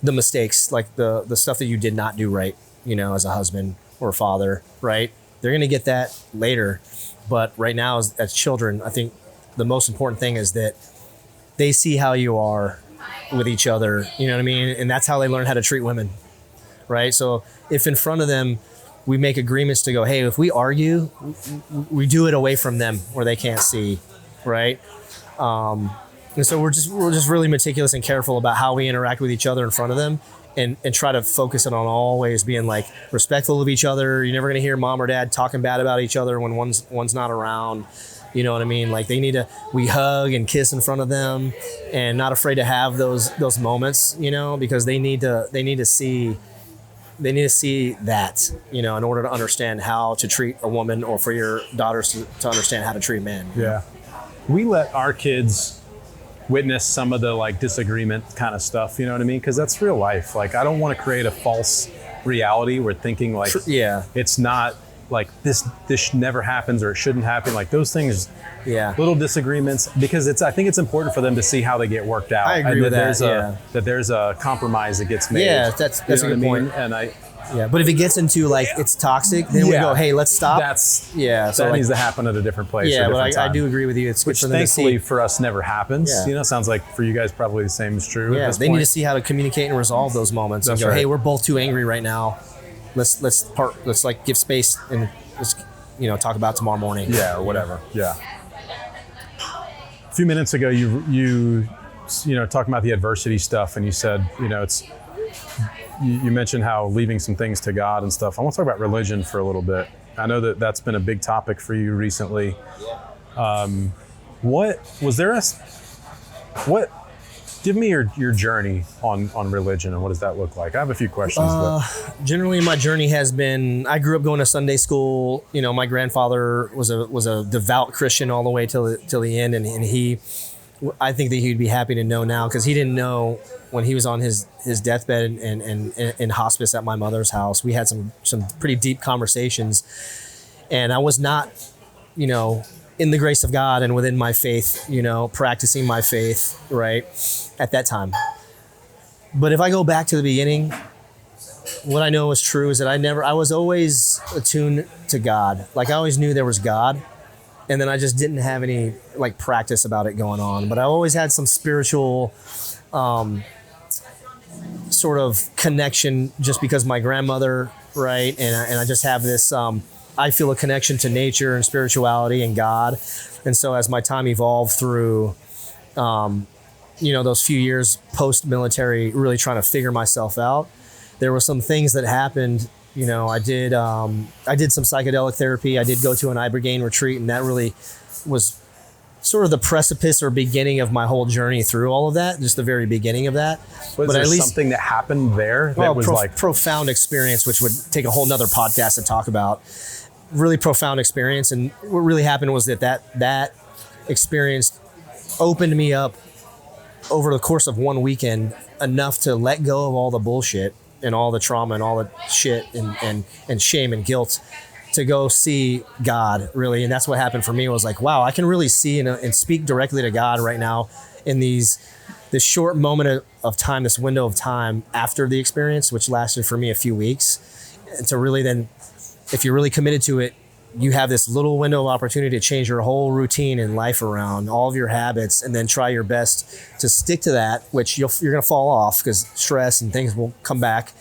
Speaker 1: the mistakes, like the stuff that you did not do right, as a husband or father, right? They're going to get that later. But right now as children, I think the most important thing is that they see how you are with each other, you know what I mean? And that's how they learn how to treat women, right? So if in front of them, we make agreements to go, hey, if we argue, we do it away from them where they can't see, right? And so we're just really meticulous and careful about how we interact with each other in front of them, and try to focus it on always being like respectful of each other. You're never gonna hear mom or dad talking bad about each other when one's not around. You know what I mean? Like we hug and kiss in front of them, and not afraid to have those moments, because they need to see that, in order to understand how to treat a woman, or for your daughters to understand how to treat men.
Speaker 2: Yeah. We let our kids witness some of the like disagreement kind of stuff, you know what I mean? Because that's real life. Like I don't want to create a false reality where thinking like it's not like this never happens or it shouldn't happen. Like those things, little disagreements, because I think it's important for them to see how they get worked out.
Speaker 1: I agree with that.
Speaker 2: That there's a compromise that gets made.
Speaker 1: Yeah, that's a good point.
Speaker 2: And
Speaker 1: Yeah, but if it gets into like it's toxic, then we go, hey, let's stop.
Speaker 2: So that needs to happen at a different place.
Speaker 1: Yeah,
Speaker 2: or
Speaker 1: but
Speaker 2: different
Speaker 1: I
Speaker 2: time.
Speaker 1: do agree with you. It's
Speaker 2: Which
Speaker 1: good for them to
Speaker 2: thankfully
Speaker 1: see.
Speaker 2: for us never happens.
Speaker 1: Yeah.
Speaker 2: You know, sounds like for you guys probably the same is true.
Speaker 1: Yeah,
Speaker 2: at this
Speaker 1: they
Speaker 2: point.
Speaker 1: need to see how to communicate and resolve those moments.
Speaker 2: That's
Speaker 1: and go,
Speaker 2: right.
Speaker 1: hey, we're both too angry right now. Let's like give space and let's talk about it tomorrow morning.
Speaker 2: Yeah, or whatever. Yeah. A few minutes ago, you talking about the adversity stuff, and you said, you mentioned how leaving some things to God and stuff. I want to talk about religion for a little bit. I know that that's been a big topic for you recently. Give me your journey on religion and what does that look like? I have a few questions.
Speaker 1: Generally, my journey has been, I grew up going to Sunday school. My grandfather was a devout Christian all the way till the end. And I think that he'd be happy to know now, because he didn't know when he was on his deathbed and in hospice at my mother's house. We had some pretty deep conversations, and I was not, in the grace of God and within my faith, practicing my faith, right, at that time. But if I go back to the beginning, what I know is true is that I was always attuned to God. Like, I always knew there was God. And then I just didn't have any like practice about it going on. But I always had some spiritual sort of connection just because my grandmother, right? And I just have this, I feel a connection to nature and spirituality and God. And so as my time evolved through, those few years post-military, really trying to figure myself out, there were some things that happened. I did some psychedelic therapy. I did go to an ibogaine retreat, and that really was sort of the precipice or beginning of my whole journey through all of that, just the very beginning of that.
Speaker 2: But at least something that happened there that was like
Speaker 1: profound experience, which would take a whole nother podcast to talk about. Really profound experience. And what really happened was that experience opened me up over the course of one weekend enough to let go of all the bullshit and all the trauma and all the shit and shame and guilt to go see God, really. And that's what happened for me. It was like, wow, I can really see and speak directly to God right now in this short moment of time, this window of time after the experience, which lasted for me a few weeks. And to really then, if you're really committed to it, you have this little window of opportunity to change your whole routine and life around, all of your habits, and then try your best to stick to that, which you're going to fall off because stress and things will come back.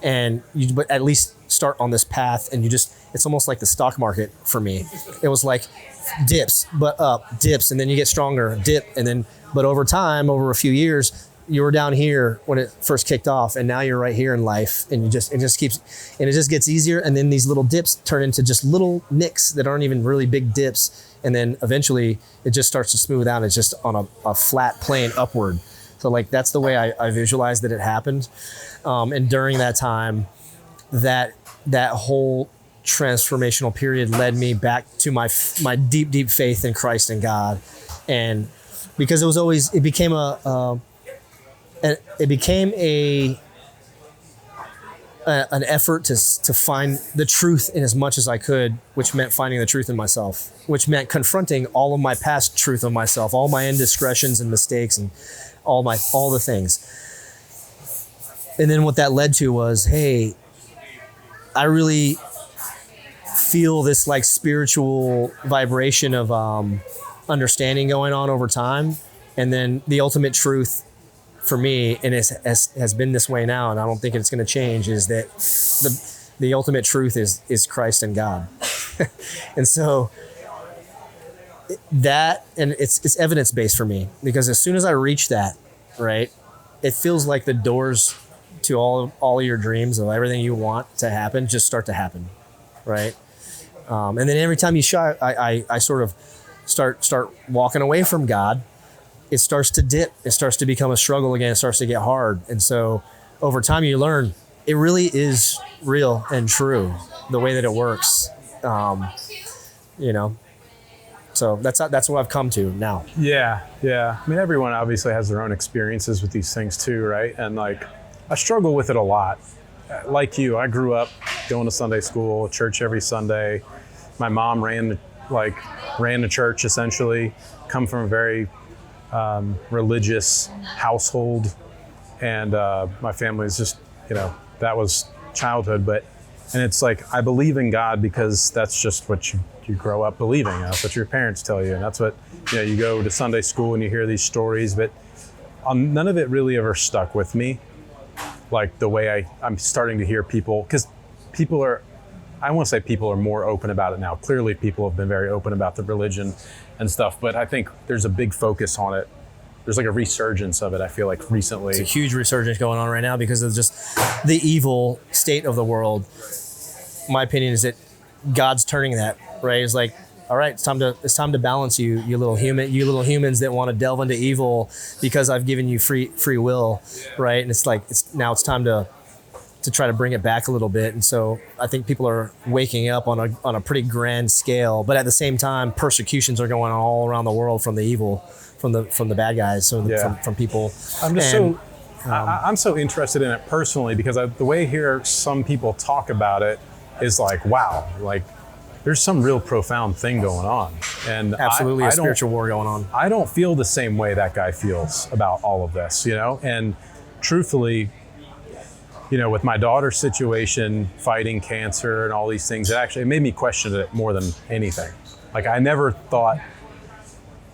Speaker 1: But at least start on this path, and it's almost like the stock market for me. It was like dips, but up, dips, and then you get stronger, dip, but over time, over a few years, you were down here when it first kicked off, and now you're right here in life, and it just gets easier. And then these little dips turn into just little nicks that aren't even really big dips. And then eventually it just starts to smooth out. It's just on a flat plane upward. So like, that's the way I visualized that it happened. And during that time, that whole transformational period led me back to my deep, deep faith in Christ and God. And because it became an effort to find the truth in as much as I could, which meant finding the truth in myself, which meant confronting all of my past truth of myself, all my indiscretions and mistakes and all the things. And then what that led to was, hey, I really feel this like spiritual vibration of understanding going on over time. And then the ultimate truth for me, and it has been this way now, and I don't think it's going to change, is that the ultimate truth is Christ and God. And so that, and it's evidence-based for me, because as soon as I reach that, right, it feels like the doors to all of your dreams of everything you want to happen just start to happen, right? And then every time you shy, I sort of start walking away from God, it starts to dip. It starts to become a struggle again. It starts to get hard. And so over time you learn it really is real and true, the way that it works. So that's what I've come to now.
Speaker 2: Yeah. I mean, everyone obviously has their own experiences with these things too, right? And like, I struggle with it a lot. Like you, I grew up going to Sunday school, church every Sunday. My mom ran the church essentially, come from a very religious household. And my family is just, that was childhood, and it's like, I believe in God because that's just what you grow up believing. That's what your parents tell you. And that's what, you go to Sunday school and you hear these stories, but none of it really ever stuck with me. Like the way I'm starting to hear people, because I want to say people are more open about it now. Clearly people have been very open about the religion and stuff, but I think there's a big focus on it. There's like a resurgence of it, I feel like, recently.
Speaker 1: It's a huge resurgence going on right now because of just the evil state of the world. My opinion is that God's turning that, right? It's like, all right, it's time to balance you little humans that want to delve into evil because I've given you free will, right? And it's like now it's time to try to bring it back a little bit. And so I think people are waking up on a pretty grand scale, but at the same time, persecutions are going on all around the world from the evil, from the bad guys, from people.
Speaker 2: I'm so interested in it personally because the way I hear some people talk about it is like, wow, like there's some real profound thing going on. And
Speaker 1: absolutely a spiritual war going on.
Speaker 2: I don't feel the same way that guy feels about all of this, and truthfully, with my daughter's situation, fighting cancer and all these things, it made me question it more than anything. Like I never thought,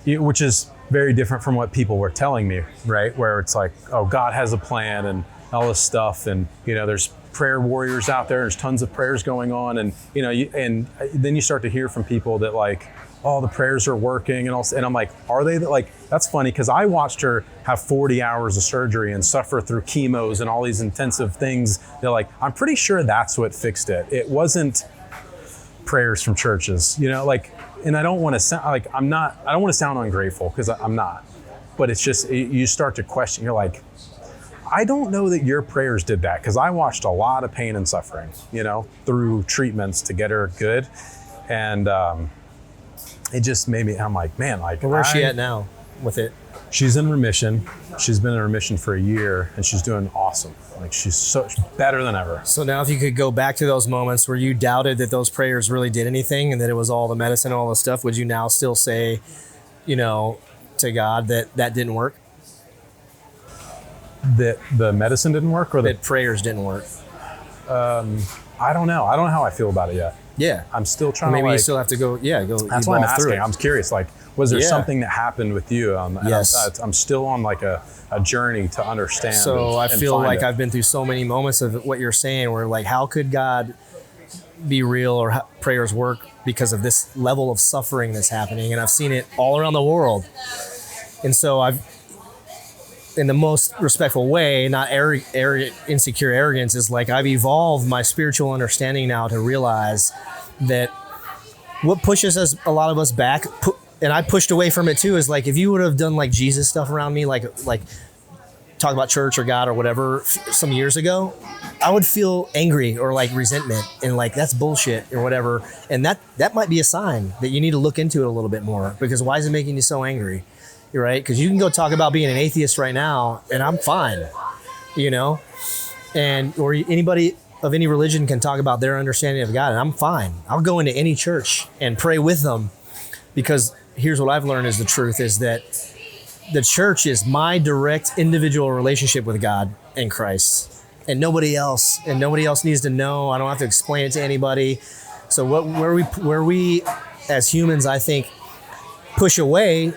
Speaker 2: which is very different from what people were telling me, right? Where it's like, oh, God has a plan and all this stuff. And, there's prayer warriors out there. There's tons of prayers going on. And, and then you start to hear from people that like, oh, the prayers are working and all. And I'm like, are they? Like, that's funny because I watched her have 40 hours of surgery and suffer through chemos and all these intensive things. They're like, I'm pretty sure that's what fixed it. It wasn't prayers from churches, and I don't want to sound like I don't want to sound ungrateful because I'm not, but it's just, you start to question, you're like, I don't know that your prayers did that because I watched a lot of pain and suffering, through treatments to get her good. And, it just made me, I'm like, man, like.
Speaker 1: Where's she at now with it?
Speaker 2: She's in remission. She's been in remission for a year and she's doing awesome. Like she's so better than ever.
Speaker 1: So now if you could go back to those moments where you doubted that those prayers really did anything and that it was all the medicine and all the stuff, would you now still say, to God that didn't work?
Speaker 2: That the medicine didn't work or
Speaker 1: that prayers didn't work?
Speaker 2: I don't know. I don't know how I feel about it yet.
Speaker 1: Yeah.
Speaker 2: I'm still trying
Speaker 1: maybe
Speaker 2: to
Speaker 1: you still have to go.
Speaker 2: That's why I'm asking. I'm curious. Like, was there
Speaker 1: Yeah.
Speaker 2: something that happened with you?
Speaker 1: Yes.
Speaker 2: I'm still on like a journey to understand.
Speaker 1: So I
Speaker 2: and
Speaker 1: feel
Speaker 2: find
Speaker 1: like
Speaker 2: it.
Speaker 1: I've been through so many moments of what you're saying where like, how could God be real or how prayers work because of this level of suffering that's happening? And I've seen it all around the world. And so I've, in the most respectful way, not arrogant, insecure arrogance, is like I've evolved my spiritual understanding now to realize that what pushes a lot of us back, and I pushed away from it too, is like if you would have done like Jesus stuff around me, like talk about church or God or whatever some years ago, I would feel angry or like resentment and like that's bullshit or whatever. And that might be a sign that you need to look into it a little bit more, because why is it making you so angry? You're right. Because you can go talk about being an atheist right now and I'm fine, and or anybody of any religion can talk about their understanding of God and I'm fine. I'll go into any church and pray with them, because here's what I've learned is the truth is that the church is my direct individual relationship with God and Christ, and nobody else needs to know. I don't have to explain it to anybody. So where we as humans, I think, push away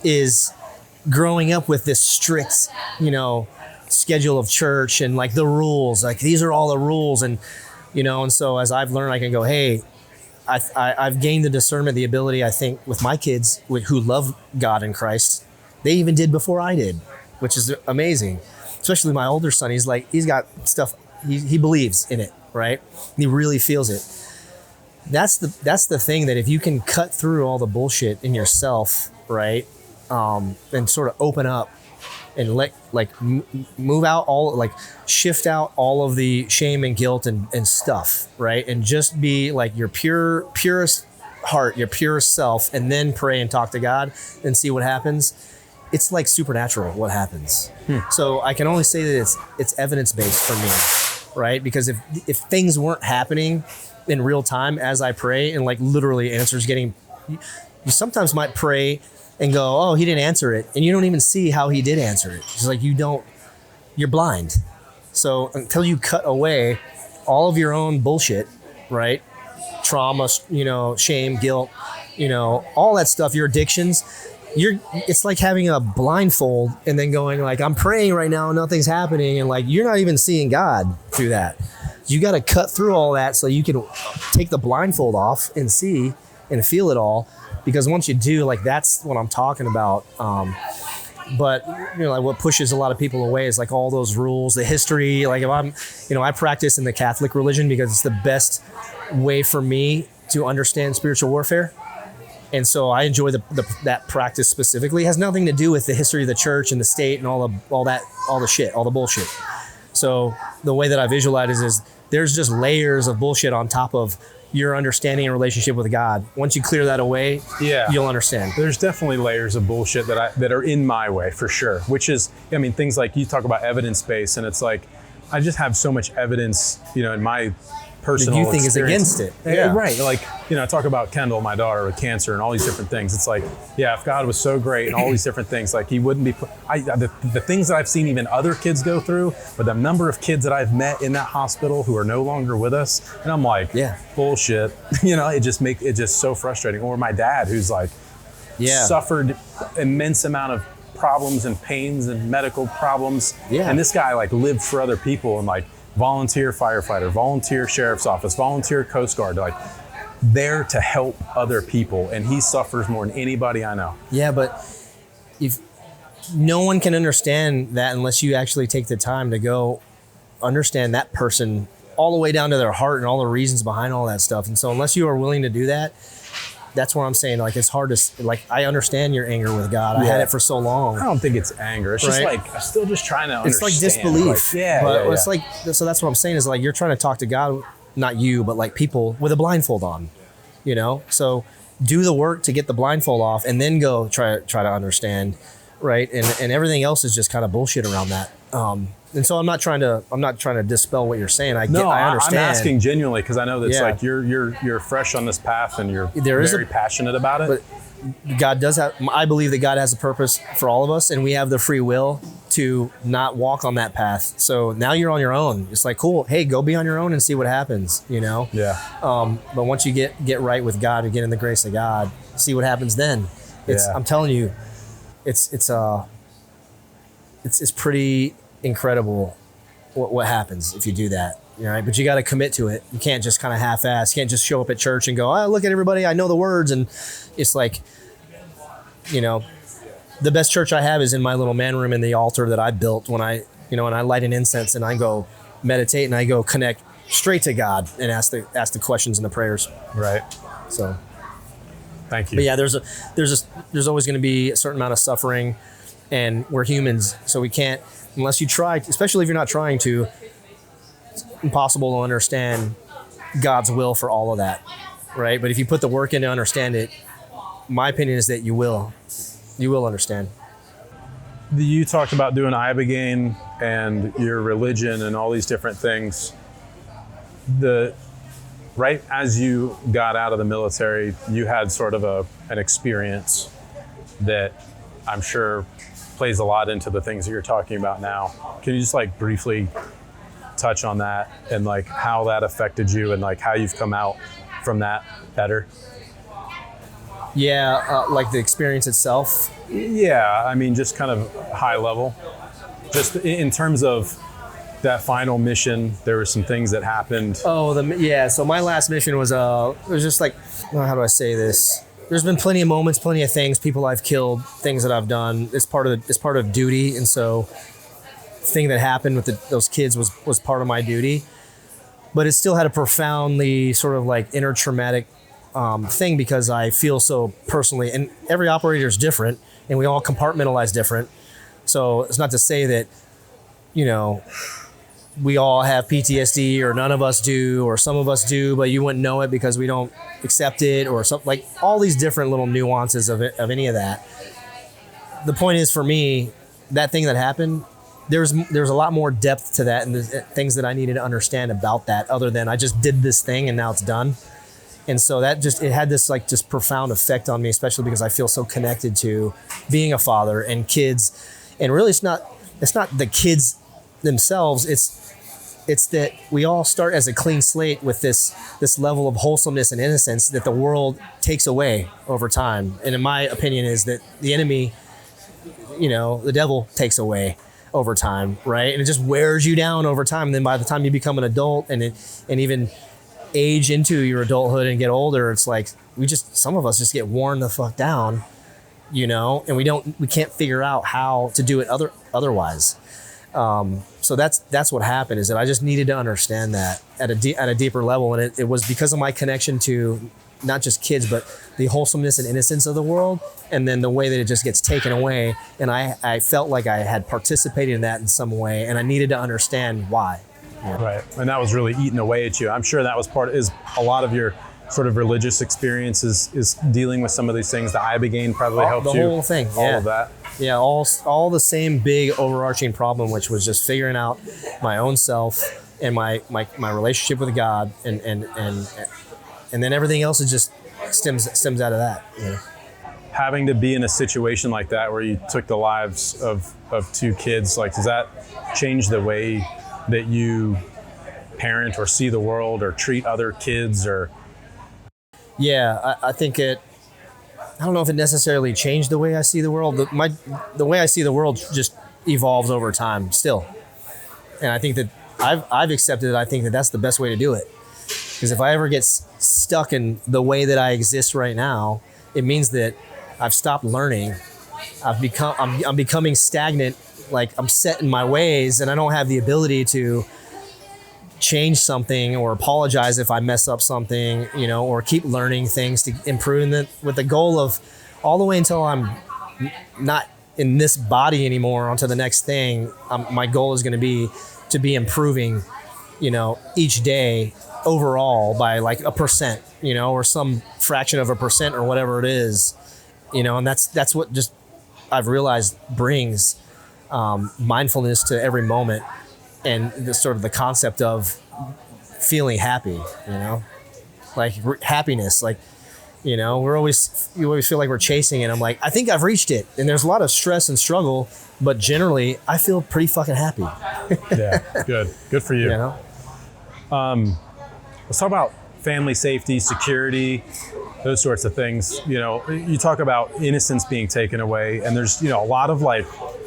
Speaker 1: is growing up with this strict, schedule of church and like the rules, like these are all the rules. And, and so as I've learned, I can go, hey, I've gained the discernment, the ability, I think, with my kids who love God and Christ. They even did before I did, which is amazing. Especially my older son, he's got stuff, he believes in it, right? He really feels it. That's the thing, that if you can cut through all the bullshit in yourself, right? And sort of open up and move out shift out all of the shame and guilt and stuff, right? And just be like your purest heart, your purest self, and then pray and talk to God and see what happens. It's like supernatural what happens. So I can only say that it's evidence-based for me, right? Because if things weren't happening in real time as I pray and like literally answers getting, you sometimes might pray and go, oh, he didn't answer it. And you don't even see how he did answer it. It's like you're blind. So until you cut away all of your own bullshit, right? Trauma, shame, guilt, all that stuff, your addictions, it's like having a blindfold and then going like, I'm praying right now and nothing's happening. And like, you're not even seeing God through that. You got to cut through all that so you can take the blindfold off and see and feel it all. Because once you do, like, that's what I'm talking about. But like what pushes a lot of people away is like all those rules, the history. Like if I'm, I practice in the Catholic religion because it's the best way for me to understand spiritual warfare. And so I enjoy that practice specifically. It has nothing to do with the history of the church and the state and all the bullshit. So the way that I visualize it is there's just layers of bullshit on top of your understanding and relationship with God. Once you clear that away, you'll understand.
Speaker 2: There's definitely layers of bullshit that are in my way for sure, which is, things like you talk about evidence-based, and it's like, I just have so much evidence, in my personal
Speaker 1: that you think
Speaker 2: experience.
Speaker 1: is against it. Yeah.
Speaker 2: Right. Like, I talk about Kendall, my daughter, with cancer and all these different things. It's like, if God was so great and all these different things, like he wouldn't be, the things that I've seen even other kids go through, but the number of kids that I've met in that hospital who are no longer with us. And I'm like, bullshit. It just so frustrating. Or my dad, who's like suffered immense amount of problems and pains and medical problems. Yeah. And this guy like lived for other people and like, volunteer firefighter, volunteer sheriff's office, volunteer Coast Guard, like there to help other people. And he suffers more than anybody I know.
Speaker 1: Yeah, but if no one can understand that unless you actually take the time to go understand that person all the way down to their heart and all the reasons behind all that stuff. And so unless you are willing to do that, that's what I'm saying. Like, it's hard to, like, I understand your anger with God. I had it for so long.
Speaker 2: I don't think it's anger. It's just like, I'm still just trying to understand.
Speaker 1: It's like disbelief. Like, it's like, so that's what I'm saying is like, you're trying to talk to God, not you, but like people with a blindfold on, So do the work to get the blindfold off and then go try to understand. Right. And everything else is just kind of bullshit around that. And so I'm not trying to dispel what you're saying. I understand.
Speaker 2: I'm asking genuinely because I know that's like you're fresh on this path and you're very passionate about it.
Speaker 1: But God does have. I believe that God has a purpose for all of us, and we have the free will to not walk on that path. So now you're on your own. It's like, cool. Hey, go be on your own and see what happens.
Speaker 2: Yeah.
Speaker 1: But once you get right with God and get in the grace of God, see what happens then. I'm telling you, it's pretty incredible what happens if you do that, right? But you got to commit to it. You can't just kind of half-ass. You can't just show up at church and go, oh, look at everybody, I know the words. And it's like, the best church I have is in my little man room in the altar that I built when I light an incense and I go meditate and I go connect straight to God and ask the questions and the prayers.
Speaker 2: Right.
Speaker 1: So
Speaker 2: thank you.
Speaker 1: But yeah, there's always going to be a certain amount of suffering, and we're humans, so we can't, unless you try, especially if you're not trying to, it's impossible to understand God's will for all of that, right? But if you put the work in to understand it, my opinion is that you will understand.
Speaker 2: You talked about doing ibogaine and your religion and all these different things. Right as you got out of the military, you had sort of an experience that I'm sure plays a lot into the things that you're talking about now. Can you just like briefly touch on that and like how that affected you and like how you've come out from that better?
Speaker 1: Yeah, like the experience itself.
Speaker 2: Yeah, I mean, just kind of high level. Just in terms of that final mission, there were some things that happened.
Speaker 1: So my last mission was, it was just like, how do I say this? There's been plenty of moments, plenty of things, people I've killed, things that I've done. It's part of duty. And so the thing that happened with those kids was part of my duty, but it still had a profoundly sort of like inner traumatic thing because I feel so personally, and every operator is different and we all compartmentalize different. So it's not to say that, we all have PTSD or none of us do, or some of us do, but you wouldn't know it because we don't accept it or something, like all these different little nuances of any of that. The point is for me, that thing that happened, there's a lot more depth to that and the things that I needed to understand about that other than I just did this thing and now it's done. And so that it had this like just profound effect on me, especially because I feel so connected to being a father and kids. And really it's not the kids themselves, it's it's that we all start as a clean slate with this level of wholesomeness and innocence that the world takes away over time. And in my opinion is that the enemy, the devil takes away over time, right? And it just wears you down over time. And then by the time you become an adult and even age into your adulthood and get older, it's like some of us just get worn the fuck down, and we can't figure out how to do it otherwise. So that's what happened, is that I just needed to understand that at a deeper level. And it was because of my connection to not just kids, but the wholesomeness and innocence of the world, and then the way that it just gets taken away. And I felt like I had participated in that in some way, and I needed to understand why.
Speaker 2: Right. And that was really eating away at you. I'm sure that was is a lot of your sort of religious experiences is dealing with some of these things. The Ibogaine probably helped you.
Speaker 1: The whole thing.
Speaker 2: All of that.
Speaker 1: Yeah, all the same big overarching problem, which was just figuring out my own self and my relationship with God, and then everything else is just stems out of that.
Speaker 2: Having to be in a situation like that where you took the lives of two kids, like, does that change the way that you parent or see the world or treat other kids? Or
Speaker 1: yeah, I think I don't know if it necessarily changed the way I see the world. The way I see the world just evolves over time still. And I think that I've accepted it. I think that that's the best way to do it. Because if I ever get stuck in the way that I exist right now, it means that I've stopped learning. I'm becoming stagnant. Like, I'm set in my ways, and I don't have the ability to change something or apologize if I mess up something, or keep learning things to improve with the goal of all the way until I'm not in this body anymore onto the next thing. My goal is going to be improving, each day overall by like 1%, or some fraction of 1% or whatever it is, and that's what just I've realized brings mindfulness to every moment, and the concept of feeling happy, like happiness, like, you always feel like we're chasing it. I'm like, I think I've reached it, and there's a lot of stress and struggle, but generally I feel pretty fucking happy.
Speaker 2: Yeah, good for you. Let's talk about family safety, security, those sorts of things. You talk about innocence being taken away, and there's a lot of like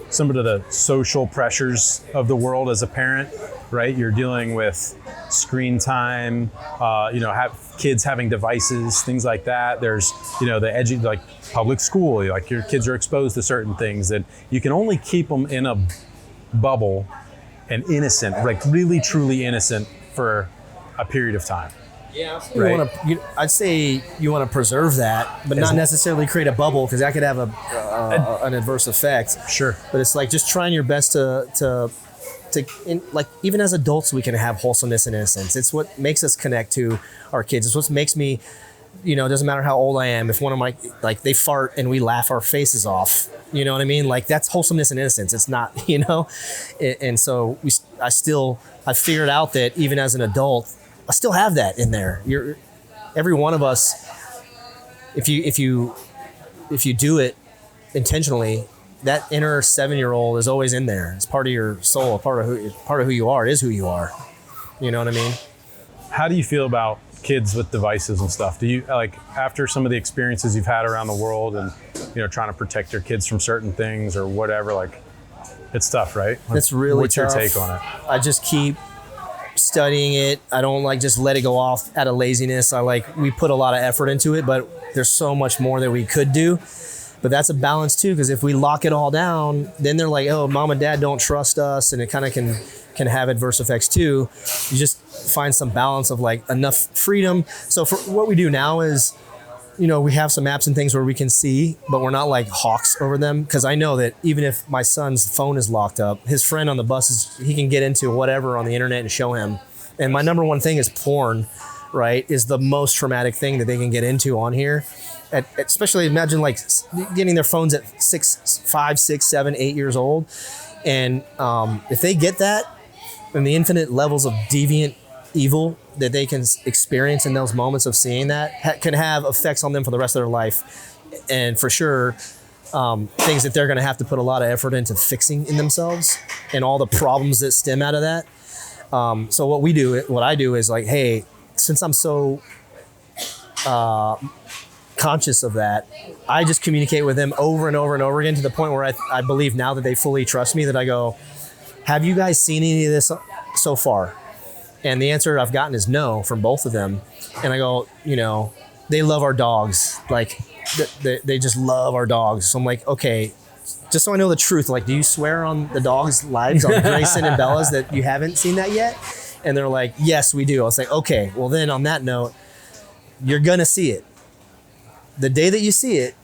Speaker 2: some of the social pressures of the world as a parent, right? You're dealing with screen time, have kids having devices, things like that. There's, like public school, like your kids are exposed to certain things that you can only keep them in a bubble and innocent, like really truly innocent for a period of time.
Speaker 1: Yeah,
Speaker 2: right?
Speaker 1: I'd say you want to preserve that, but not necessarily create a bubble, because that could have an adverse effect.
Speaker 2: Sure.
Speaker 1: But it's like just trying your best to like, even as adults, we can have wholesomeness and innocence. It's what makes us connect to our kids. It's what makes me, it doesn't matter how old I am. If one of my, like, they fart and we laugh our faces off, you know what I mean? Like, that's wholesomeness and innocence. It's not, and so I figured out that even as an adult, I still have that in there. Every one of us, if you do it intentionally, that inner 7-year-old is always in there. It's part of your soul, part of who you are. It is who you are. You know what I mean?
Speaker 2: How do you feel about kids with devices and stuff? Do you, like, after some of the experiences you've had around the world and trying to protect your kids from certain things or whatever, like, it's tough, right?
Speaker 1: It's really
Speaker 2: What's
Speaker 1: tough.
Speaker 2: your take on it?
Speaker 1: I just keep studying it. I don't just let it go off out of laziness. We put a lot of effort into it, but there's so much more that we could do. But that's a balance too, because if we lock it all down, then they're like, oh, mom and dad don't trust us, and it kind of can have adverse effects too. You just find some balance of like enough freedom. So for what we do now is, we have some apps and things where we can see, but we're not like hawks over them. Because I know that even if my son's phone is locked up, his friend on the bus he can get into whatever on the internet and show him. And my number one thing is porn, right? Is the most traumatic thing that they can get into on here. Especially imagine like getting their phones at 5, 6, 7, 8 years old. And if they get that, and the infinite levels of deviant evil that they can experience in those moments of seeing that can have effects on them for the rest of their life. And for sure, things that they're going to have to put a lot of effort into fixing in themselves, and all the problems that stem out of that. So what I do is like, hey, since I'm so conscious of that, I just communicate with them over and over and over again to the point where I believe now that they fully trust me that I go, have you guys seen any of this so far? And the answer I've gotten is no from both of them. And I go, they love our dogs. Like they just love our dogs. So I'm like, okay, just so I know the truth, like, do you swear on the dogs' lives, on Grayson and Bella's, that you haven't seen that yet? And they're like, yes, we do. I was like, okay, well then on that note, you're gonna see it. The day that you see it,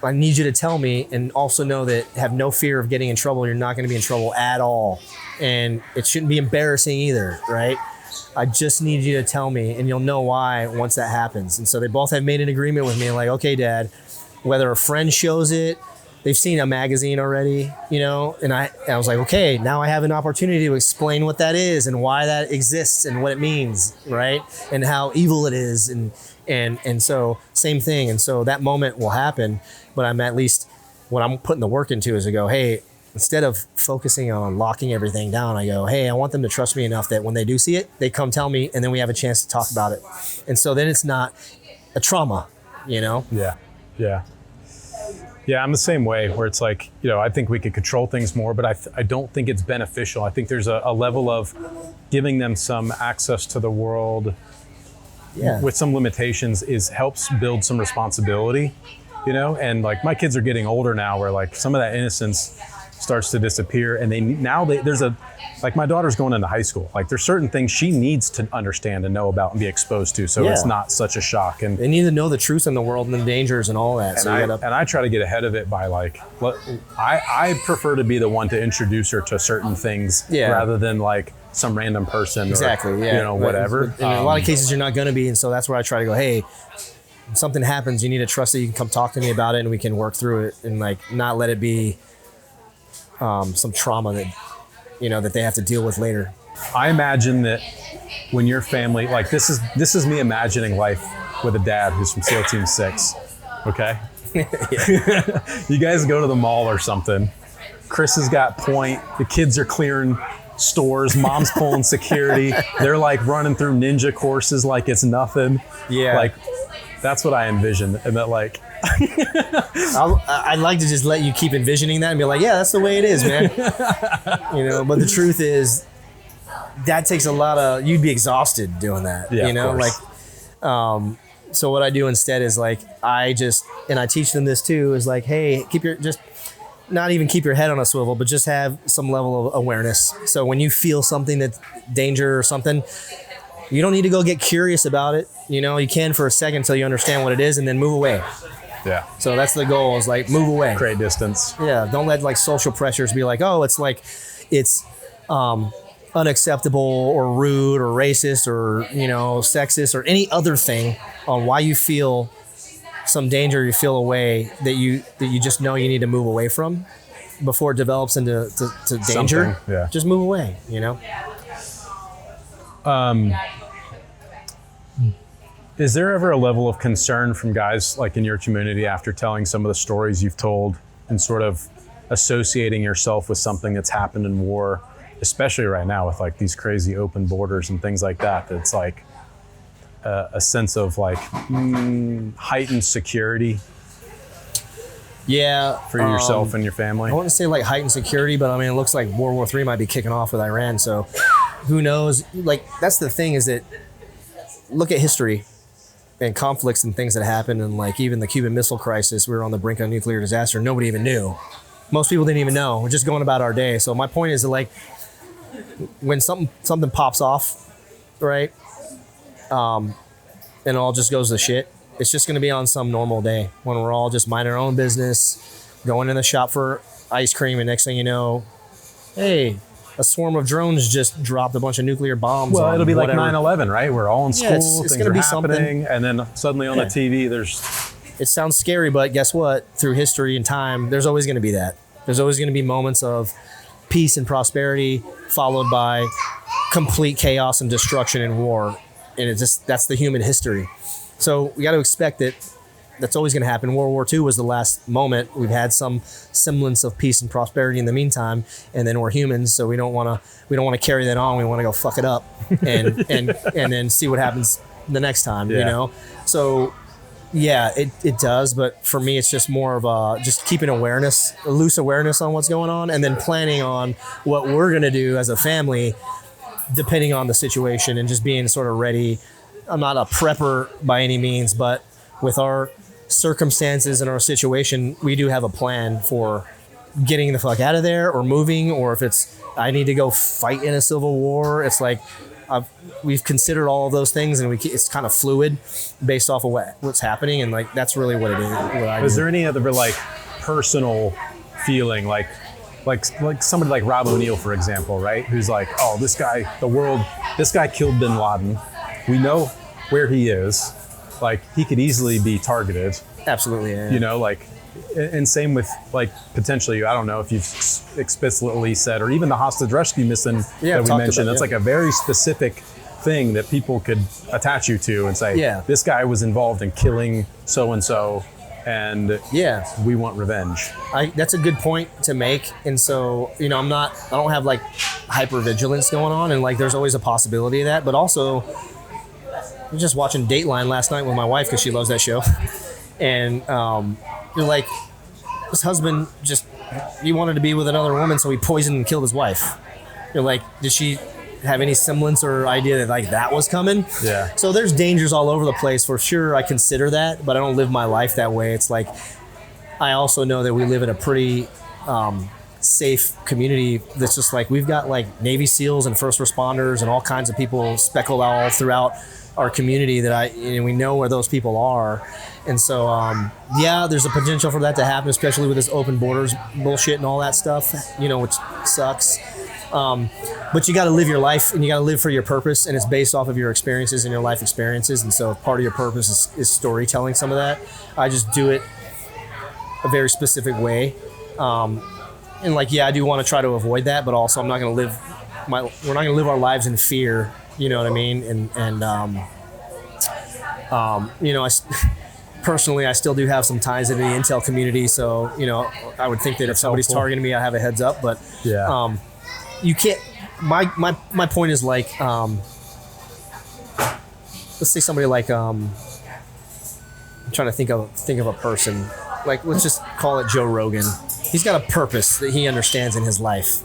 Speaker 1: I need you to tell me, and also know that have no fear of getting in trouble. You're not gonna be in trouble at all. And it shouldn't be embarrassing either, right? I just need you to tell me, and you'll know why once that happens. And so they both have made an agreement with me, like, okay, Dad, whether a friend shows it, they've seen a magazine already, and I was like, okay, now I have an opportunity to explain what that is and why that exists and what it means, right? And how evil it is. And so same thing. And so that moment will happen, but I'm at least, what I'm putting the work into is to go, hey, instead of focusing on locking everything down, I go, hey, I want them to trust me enough that when they do see it, they come tell me, and then we have a chance to talk about it. And so then it's not a trauma,
Speaker 2: Yeah. Yeah, I'm the same way, where it's like, I think we could control things more, but I don't think it's beneficial. I think there's a level of giving them some access to the world with some limitations helps build some responsibility, and like my kids are getting older now, where like some of that innocence starts to disappear, and there's like my daughter's going into high school. Like there's certain things she needs to understand and know about and be exposed to, so it's not such a shock. And
Speaker 1: they need to know the truth in the world and the dangers and all that.
Speaker 2: And I try to get ahead of it by like, I prefer to be the one to introduce her to certain things rather than like some random person or whatever.
Speaker 1: In a lot of cases you're not going to be, and so that's where I try to go, hey, if something happens, you need to trust that you can come talk to me about it and we can work through it, and like not let it be some trauma that that they have to deal with later.
Speaker 2: I imagine that when your family, like this is me imagining life with a dad who's from SEAL Team 6, okay? You guys go to the mall or something. Chris has got point. The kids are clearing stores. Mom's pulling security. They're like running through ninja courses like it's nothing.
Speaker 1: Yeah.
Speaker 2: Like that's what I envision. And that like,
Speaker 1: I'd like to just let you keep envisioning that and be like, yeah, that's the way it is, man. But the truth is that takes a lot of, you'd be exhausted doing that, so what I do instead is like, and I teach them this too, is like, hey, not even keep your head on a swivel, but just have some level of awareness. So when you feel something that's danger or something, you don't need to go get curious about it. You can for a second until you understand what it is, and then move away.
Speaker 2: Yeah.
Speaker 1: So that's the goal, is like move away.
Speaker 2: Create distance.
Speaker 1: Yeah. Don't let like social pressures be like, oh, it's unacceptable or rude or racist or, sexist or any other thing on why you feel some danger, you feel away that you just know you need to move away from before it develops into danger.
Speaker 2: Yeah.
Speaker 1: Just move away,
Speaker 2: Is there ever a level of concern from guys like in your community after telling some of the stories you've told and sort of associating yourself with something that's happened in war, especially right now with like these crazy open borders and things like that, that's like a sense of like heightened security?
Speaker 1: Yeah.
Speaker 2: For yourself and your family?
Speaker 1: I wouldn't say like heightened security, but I mean, it looks like World War III might be kicking off with Iran. So who knows? Like, that's the thing, is that look at history and conflicts and things that happen, and like even the Cuban Missile Crisis, we were on the brink of nuclear disaster. Nobody even knew. Most people didn't even know. We're just going about our day. So my point is that like when something pops off, right, and it all just goes to shit, it's just going to be on some normal day when we're all just minding our own business, going in the shop for ice cream, and next thing you know, hey, a swarm of drones just dropped a bunch of nuclear bombs.
Speaker 2: Well, it'll be
Speaker 1: whatever.
Speaker 2: like 9/11, right? We're all in school,
Speaker 1: it's
Speaker 2: things
Speaker 1: gonna
Speaker 2: are
Speaker 1: be
Speaker 2: happening,
Speaker 1: something.
Speaker 2: and then suddenly on the TV,
Speaker 1: It sounds scary, but guess what? Through history and time, there's always going to be that. There's always going to be moments of peace and prosperity followed by complete chaos and destruction and war. And that's the human history. So we got to expect that that's always going to happen. World War II was the last moment. We've had some semblance of peace and prosperity in the meantime, and then we're humans, so we don't want to carry that on. We want to go fuck it up and then see what happens the next time, you know? So yeah, it does. But for me, it's just more of just keeping a loose awareness on what's going on, and then planning on what we're going to do as a family, depending on the situation, and just being sort of ready. I'm not a prepper by any means, but with our circumstances and our situation, we do have a plan for getting the fuck out of there or moving, or if it's, I need to go fight in a civil war. It's like, we've considered all of those things, and it's kind of fluid based off of what's happening. And like, that's really what it is.
Speaker 2: Is there any other like personal feeling, like somebody like Rob O'Neill, for example, right? Who's like, oh, this guy killed bin Laden. We know where he is. Like, he could easily be targeted.
Speaker 1: Absolutely, yeah.
Speaker 2: You know, like, and same with like potentially, I don't know if you've explicitly said, or even the hostage rescue mission that we mentioned. That's like a very specific thing that people could attach you to and say, this guy was involved in killing so and so, and we want revenge.
Speaker 1: That's a good point to make. And so, you know, I don't have like hypervigilance going on, and like there's always a possibility of that. But also, I was just watching Dateline last night with my wife because she loves that show, and you're like, this husband he wanted to be with another woman, so he poisoned and killed his wife. You're like, did she have any semblance or idea that like that was coming?
Speaker 2: Yeah.
Speaker 1: So there's dangers all over the place for sure. I consider that, but I don't live my life that way. It's like, I also know that we live in a pretty safe community that's just like, we've got like Navy SEALs and first responders and all kinds of people speckled all throughout our community that we know where those people are. And so, there's a potential for that to happen, especially with this open borders bullshit and all that stuff, you know, which sucks. But you got to live your life, and you got to live for your purpose, and it's based off of your experiences and your life experiences. And so part of your purpose is storytelling some of that. I just do it a very specific way. And like, I do want to try to avoid that, but also I'm not going to we're not going to live our lives in fear. You know what I mean? And you know, personally, I still do have some ties into the intel community. So, you know, I would think that if somebody's targeting me, I have a heads up. But you can't. My point is like, let's say somebody like I'm trying to think of a person. Like, let's just call it Joe Rogan. He's got a purpose that he understands in his life,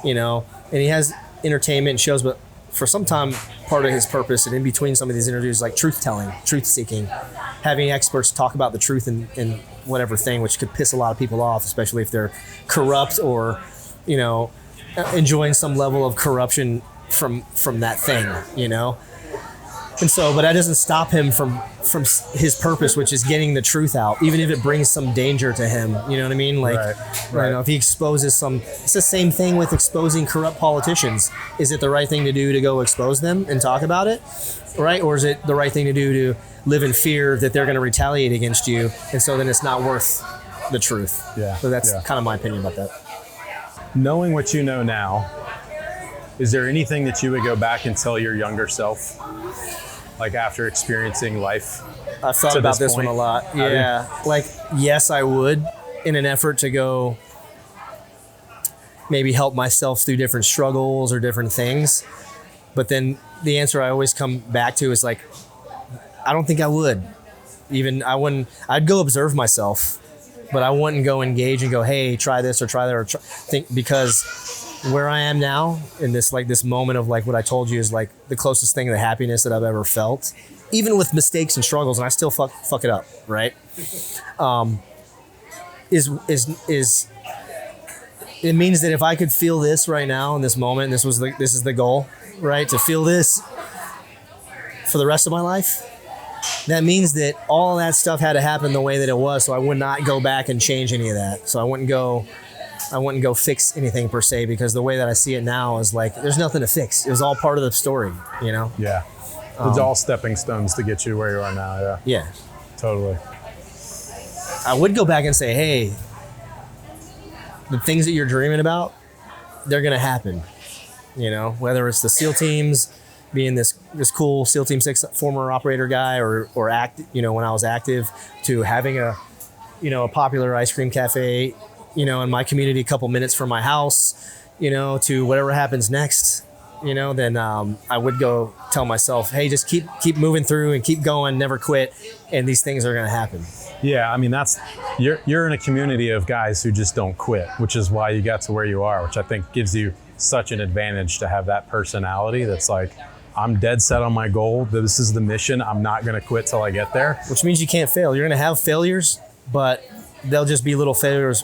Speaker 1: you know, and he has entertainment shows, but for some time, part of his purpose, and in between some of these interviews, like truth-telling, truth-seeking, having experts talk about the truth in whatever thing, which could piss a lot of people off, especially if they're corrupt or, you know, enjoying some level of corruption from that thing, you know? And so, but that doesn't stop him from his purpose, which is getting the truth out, even if it brings some danger to him. You know what I mean? Like, right. You know, if he exposes it's the same thing with exposing corrupt politicians. Is it the right thing to do to go expose them and talk about it? Right? Or is it the right thing to do to live in fear that they're going to retaliate against you? And so then it's not worth the truth.
Speaker 2: Yeah.
Speaker 1: So that's kind of my opinion about that.
Speaker 2: Knowing what you know now, is there anything that you would go back and tell your younger self? Like after experiencing life?
Speaker 1: I've thought about this one a lot. Yeah. Like, yes, I would, in an effort to go maybe help myself through different struggles or different things. But then the answer I always come back to is like, I don't think I would. I'd go observe myself, but I wouldn't go engage and go, hey, try this or try that, or think, because where I am now in this moment of like what I told you is like the closest thing to happiness that I've ever felt, even with mistakes and struggles, and I still fuck it up, right? Is it means that if I could feel this right now in this moment, and this is the goal, right? To feel this for the rest of my life, that means that all that stuff had to happen the way that it was, so I would not go back and change any of that. So I wouldn't go fix anything per se, because the way that I see it now is like, there's nothing to fix. It was all part of the story, you know?
Speaker 2: Yeah. It's all stepping stones to get you where you are now. Yeah.
Speaker 1: Yeah.
Speaker 2: Totally.
Speaker 1: I would go back and say, hey, the things that you're dreaming about, they're going to happen. You know, whether it's the SEAL teams, being this cool SEAL Team 6 former operator guy or act, when I was active, to having a popular ice cream cafe, in my community, a couple minutes from my house, to whatever happens next, then I would go tell myself, hey, just keep moving through and keep going, never quit, and these things are going to happen.
Speaker 2: Yeah, I mean, you're in a community of guys who just don't quit, which is why you got to where you are, which I think gives you such an advantage to have that personality that's like, I'm dead set on my goal. This is the mission. I'm not going to quit till I get there.
Speaker 1: Which means you can't fail. You're going to have failures, but they'll just be little failures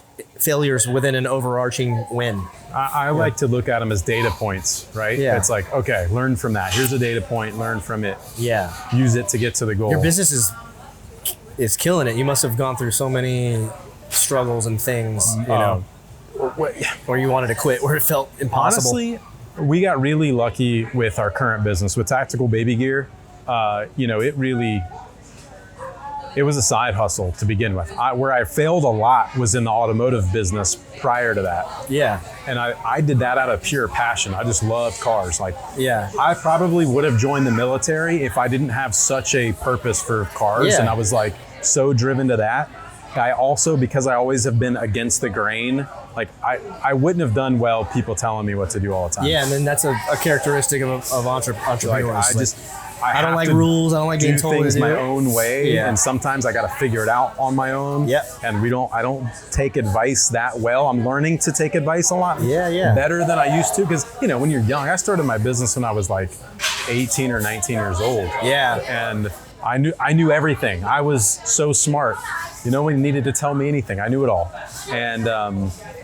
Speaker 1: within an overarching win.
Speaker 2: I like to look at them as data points, right?
Speaker 1: Yeah.
Speaker 2: It's like, okay, learn from that. Here's a data point, learn from it.
Speaker 1: Yeah.
Speaker 2: Use it to get to the goal.
Speaker 1: Your business is killing it. You must have gone through so many struggles and things, where you wanted to quit, where it felt impossible.
Speaker 2: Honestly, we got really lucky with our current business with Tactical Baby Gear. It was a side hustle to begin with. Where I failed a lot was in the automotive business prior to that.
Speaker 1: Yeah.
Speaker 2: And I did that out of pure passion. I just love cars.
Speaker 1: Yeah.
Speaker 2: I probably would have joined the military if I didn't have such a purpose for cars.
Speaker 1: Yeah.
Speaker 2: And I was so driven to that. I also, because I always have been against the grain, I wouldn't have done well people telling me what to do all the time.
Speaker 1: Yeah, and then that's a characteristic of entrepreneurs. I don't like rules. I don't like
Speaker 2: do
Speaker 1: being told
Speaker 2: things
Speaker 1: to do
Speaker 2: my
Speaker 1: it.
Speaker 2: own way,
Speaker 1: Yeah.
Speaker 2: and sometimes I got to figure it out on my own.
Speaker 1: Yep.
Speaker 2: And I don't take advice that well. I'm learning to take advice a lot better than I used to, because when you're young, I started my business when I was 18 or 19 years old.
Speaker 1: Yeah.
Speaker 2: And I knew everything. I was so smart. No one needed to tell me anything. I knew it all. And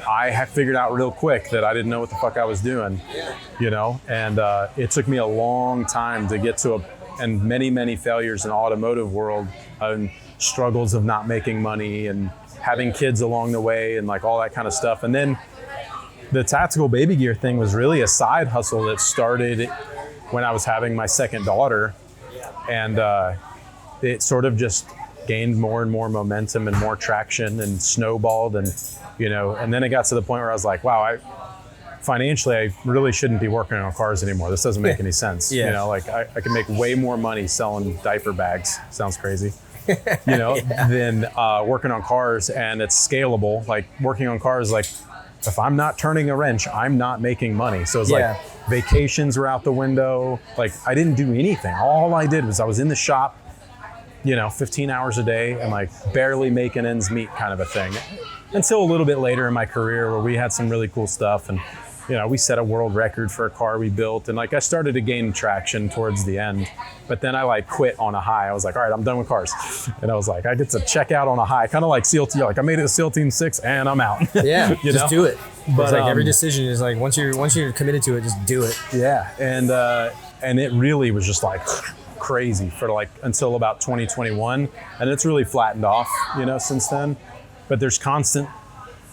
Speaker 2: I had figured out real quick that I didn't know what the fuck I was doing, and it took me a long time to get to and many, many failures in the automotive world, and struggles of not making money and having kids along the way and all that kind of stuff. And then the Tactical Baby Gear thing was really a side hustle that started when I was having my second daughter. And it sort of just gained more and more momentum and more traction and snowballed. And, and then it got to the point where I was like, wow, financially, I really shouldn't be working on cars anymore. This doesn't make any sense.
Speaker 1: Yeah.
Speaker 2: I can make way more money selling diaper bags. Sounds crazy. Than working on cars, and it's scalable. Working on cars, if I'm not turning a wrench, I'm not making money. So it's vacations were out the window. I didn't do anything. All I did was I was in the shop, 15 hours a day and barely making ends meet kind of a thing. Until a little bit later in my career where we had some really cool stuff, and we set a world record for a car we built, and I started to gain traction towards the end. But then I quit on a high. I was like, all right, I'm done with cars. And I was like, I get to check out on a high, kind of like SEAL Team. I made it to SEAL Team 6 and I'm out.
Speaker 1: Yeah, just do it. But it's every decision is once you're committed to it, just do it.
Speaker 2: Yeah, and it really was just crazy for until about 2021, and it's really flattened off, since then. But there's constant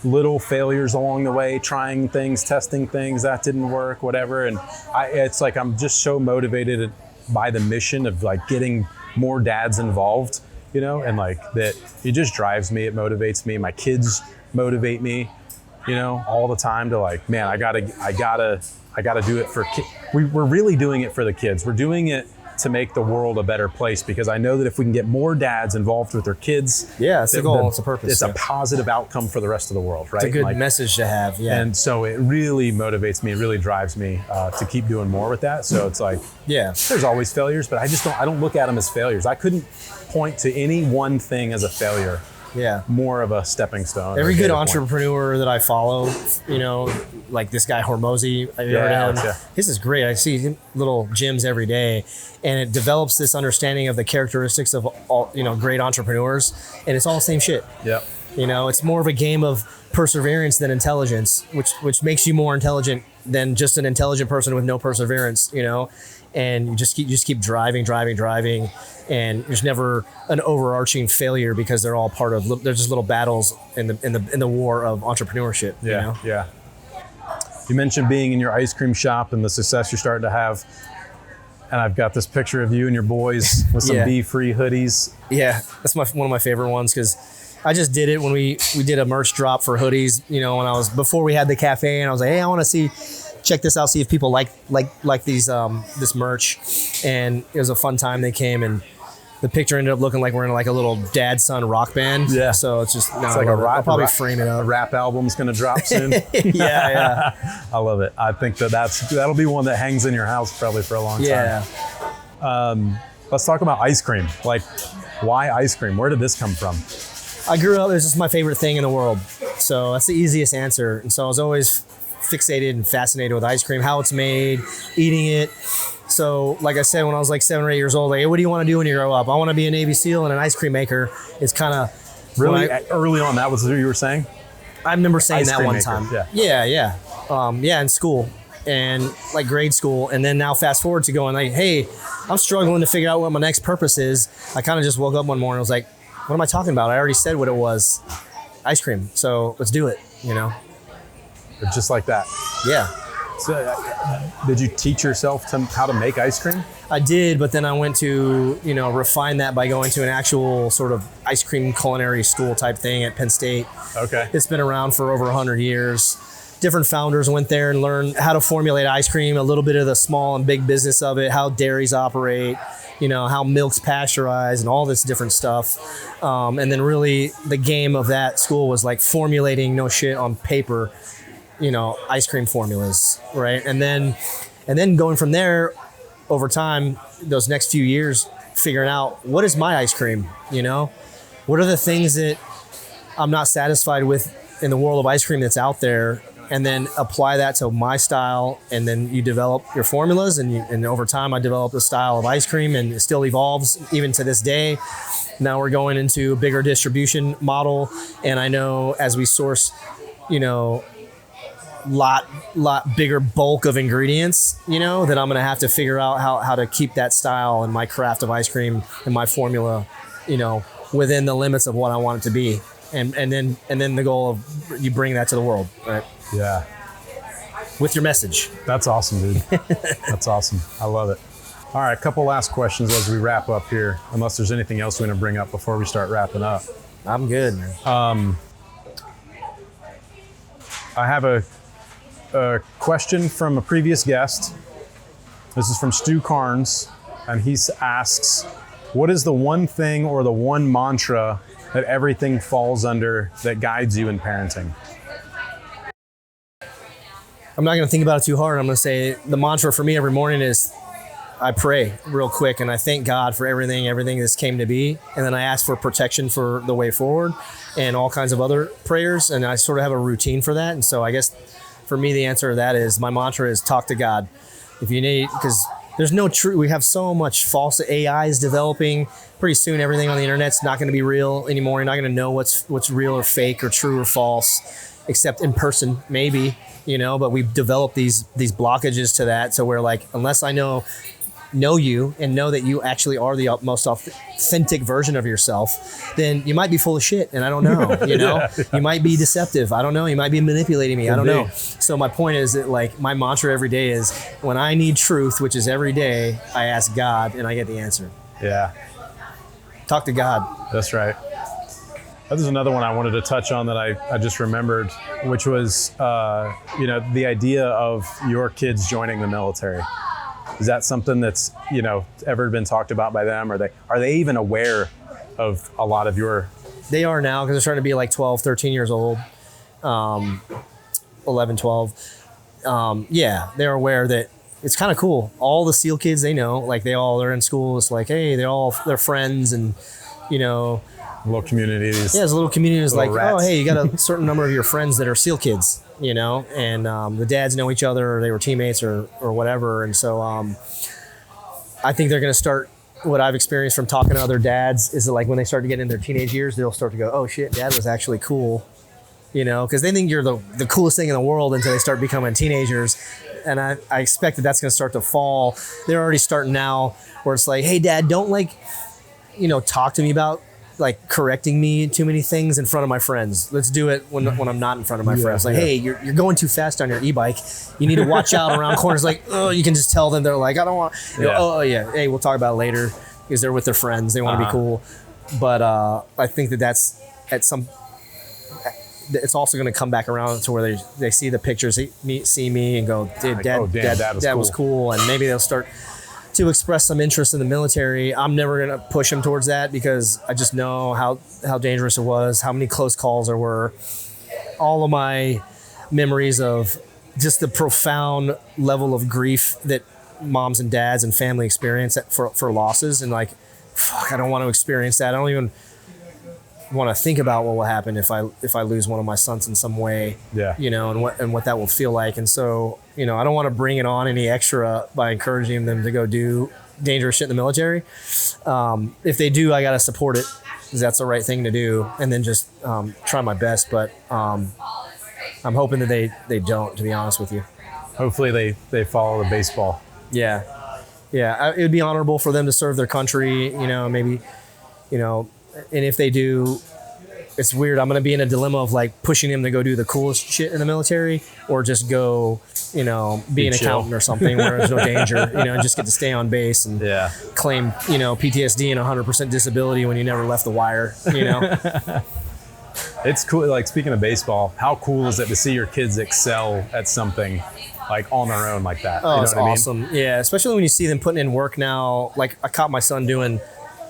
Speaker 2: little failures along the way, trying things, testing things that didn't work, whatever. And it's I'm just so motivated by the mission of getting more dads involved, and that it just drives me. It motivates me. My kids motivate me, all the time to man, I gotta do it for kids. We're really doing it for the kids. We're doing it to make the world a better place, because I know that if we can get more dads involved with their kids,
Speaker 1: it's the goal, it's the purpose.
Speaker 2: It's a positive outcome for the rest of the world, right?
Speaker 1: It's a good message to have, yeah.
Speaker 2: And so it really motivates me, it really drives me to keep doing more with that. So it's there's always failures, but I don't look at them as failures. I couldn't point to any one thing as a failure.
Speaker 1: Yeah.
Speaker 2: More of a stepping stone.
Speaker 1: Every good entrepreneur that I follow, this guy Hormozy, have you heard of him?
Speaker 2: Yeah.
Speaker 1: This is great. I see little gyms every day, and it develops this understanding of the characteristics of all, great entrepreneurs, and it's all the same shit.
Speaker 2: Yep.
Speaker 1: It's more of a game of perseverance than intelligence, which makes you more intelligent than just an intelligent person with no perseverance, and you just keep driving, and there's never an overarching failure, because they're all part of, they're just little battles in the war of entrepreneurship.
Speaker 2: Yeah. You mentioned being in your ice cream shop and the success you're starting to have. And I've got this picture of you and your boys with some bee-free hoodies.
Speaker 1: Yeah, that's one of my favorite ones, because I just did it when we did a merch drop for hoodies, when before we had the cafe, and I was like, hey, I want to see check this out, see if people like these this merch. And it was a fun time. They came, and the picture ended up looking like we're in like a little dad-son rock band.
Speaker 2: Yeah.
Speaker 1: So it's just,
Speaker 2: it's like
Speaker 1: I'll probably frame it
Speaker 2: A
Speaker 1: up.
Speaker 2: rap album's going to drop soon.
Speaker 1: Yeah.
Speaker 2: I love it. I think that'll be one that hangs in your house probably for a long time.
Speaker 1: Yeah.
Speaker 2: Let's talk about ice cream. Like, why ice cream? Where did this come from?
Speaker 1: I grew up, it was just my favorite thing in the world. So that's the easiest answer. And so I was always fixated and fascinated with ice cream, how it's made, eating it. So like I said, when I was like 7 or 8 years old, like, hey, what do you want to do when you grow up? I want to be a Navy SEAL and an ice cream maker. It's kind of
Speaker 2: really early on. That was what you were saying?
Speaker 1: I remember saying
Speaker 2: Ice
Speaker 1: that
Speaker 2: cream
Speaker 1: one
Speaker 2: maker.
Speaker 1: time.
Speaker 2: Yeah.
Speaker 1: In school and like grade school. And then now fast forward to going like, hey, I'm struggling to figure out what my next purpose is. I kind of just woke up one morning and was like, what am I talking about? I already said what it was. Ice cream. So let's do it, you know?
Speaker 2: Just like that.
Speaker 1: Yeah.
Speaker 2: So, did you teach yourself how to make ice cream?
Speaker 1: I did, but then I went to, refine that by going to an actual sort of ice cream culinary school type thing at Penn State.
Speaker 2: Okay.
Speaker 1: It's been around for over 100 years. Different founders went there and learned how to formulate ice cream, a little bit of the small and big business of it, how dairies operate, how milk's pasteurized and all this different stuff. And then really the game of that school was like formulating on paper, ice cream formulas, right? And then going from there over time, those next few years, figuring out what is my ice cream, what are the things that I'm not satisfied with in the world of ice cream that's out there, and then apply that to my style. And then you develop your formulas, and over time I developed a style of ice cream, and it still evolves even to this day. Now we're going into a bigger distribution model, and I know as we source, lot bigger bulk of ingredients, that I'm going to have to figure out how to keep that style and my craft of ice cream and my formula, within the limits of what I want it to be. And then the goal of you bring that to the world, right?
Speaker 2: Yeah.
Speaker 1: With your message.
Speaker 2: That's awesome, dude. That's awesome. I love it. All right, a couple last questions as we wrap up here, unless there's anything else we want to bring up before we start wrapping up.
Speaker 1: I'm good, man.
Speaker 2: I have a question from a previous guest. This is from Stu Carnes, and he asks, what is the one thing or the one mantra that everything falls under that guides you in parenting?
Speaker 1: I'm not going to think about it too hard. I'm going to say the mantra for me every morning is I pray real quick, and I thank God for everything that's came to be. And then I ask for protection for the way forward and all kinds of other prayers. And I sort of have a routine for that. And so I guess for me, the answer to that is my mantra is talk to God. If you need, because there's no truth. We have so much false AI is developing. Pretty soon, everything on the internet's not going to be real anymore. You're not going to know what's real or fake or true or false, except in person, maybe, but we've developed these blockages to that. So we're like, unless I know you and know that you actually are the most authentic version of yourself, then you might be full of shit and I don't know, You might be deceptive. I don't know. You might be manipulating me. I don't know. So my point is that like my mantra every day is when I need truth, which is every day, I ask God and I get the answer.
Speaker 2: Yeah.
Speaker 1: Talk to God.
Speaker 2: That's right. There's another one I wanted to touch on that I just remembered, which was, the idea of your kids joining the military. Is that something that's, ever been talked about by them? Are they even aware of a lot of your...
Speaker 1: They are now, because they're starting to be like 12, 13 years old, 11, 12. They're aware that it's kind of cool. All the SEAL kids they know, like they're in school. It's like, hey, they're friends and,
Speaker 2: little communities.
Speaker 1: Yeah, there's a little community is like,
Speaker 2: rats.
Speaker 1: oh, hey, you got a certain number of your friends that are SEAL kids, and the dads know each other, or they were teammates or whatever. And so I think they're going to start, what I've experienced from talking to other dads is that like when they start to get in their teenage years, they'll start to go, oh shit, dad was actually cool, because they think you're the coolest thing in the world until they start becoming teenagers. And I expect that's going to start to fall. They're already starting now where it's like, hey dad, don't talk to me about like correcting me too many things in front of my friends. Let's do it when I'm not in front of my friends. Like, hey, you're going too fast on your e-bike. You need to watch out around corners. Like, oh, you can just tell them. They're like, I don't want. Hey, we'll talk about it later because they're with their friends. They want to be cool. But I think that's it's also going to come back around to where they see the pictures, see me and go, dude,
Speaker 2: Like,
Speaker 1: dad was cool. And maybe they'll start to express some interest in the military. I'm never going to push them towards that because I just know how dangerous it was, how many close calls there were. All of my memories of just the profound level of grief that moms and dads and family experience for losses. And like, fuck, I don't want to experience that. I don't even want to think about what will happen if I lose one of my sons in some way, you know, and what that will feel like. And so, you know, I don't want to bring it on any extra by encouraging them to go do dangerous shit in the military. If they do, I got to support it because that's the right thing to do, and then just try my best. But I'm hoping that they don't, to be honest with you.
Speaker 2: Hopefully they follow the baseball.
Speaker 1: Yeah. It would be honorable for them to serve their country, you know, maybe, you know, and if they do, it's weird. I'm going to be in a dilemma of like pushing them to go do the coolest shit in the military or just go, you know, be an accountant or something where there's no danger, you know, and just get to stay on base and claim, you know, PTSD and 100% disability when you never left the wire, you know.
Speaker 2: It's cool. Like, speaking of baseball, how cool is it to see your kids excel at something like on their own like that?
Speaker 1: Oh,
Speaker 2: you know
Speaker 1: it's
Speaker 2: what
Speaker 1: awesome. I mean? Yeah, especially when you see them putting in work now. Like, I caught my son doing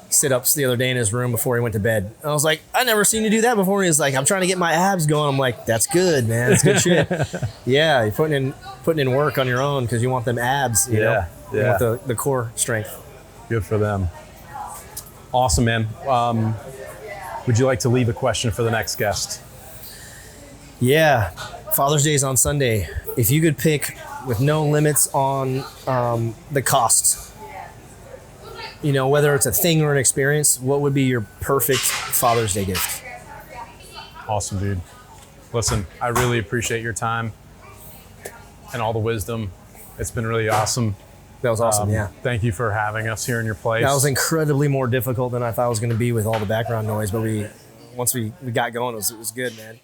Speaker 1: sit-ups the other day in his room before he went to bed. I was like, I never seen you do that before. And he's like, I'm trying to get my abs going. I'm like, that's good, man. That's good shit. Yeah, you're putting in work on your own because you want them abs, you know? You want the core strength.
Speaker 2: Good for them. Awesome, man. Would you like to leave a question for the next guest?
Speaker 1: Yeah. Father's Day is on Sunday. If you could pick with no limits on the cost, you know, whether it's a thing or an experience, what would be your perfect Father's Day gift?
Speaker 2: Awesome, dude. Listen, I really appreciate your time and all the wisdom. It's been really awesome.
Speaker 1: That was awesome, yeah.
Speaker 2: Thank you for having us here in your place.
Speaker 1: That was incredibly more difficult than I thought it was going to be with all the background noise, but once we got going, it was good, man.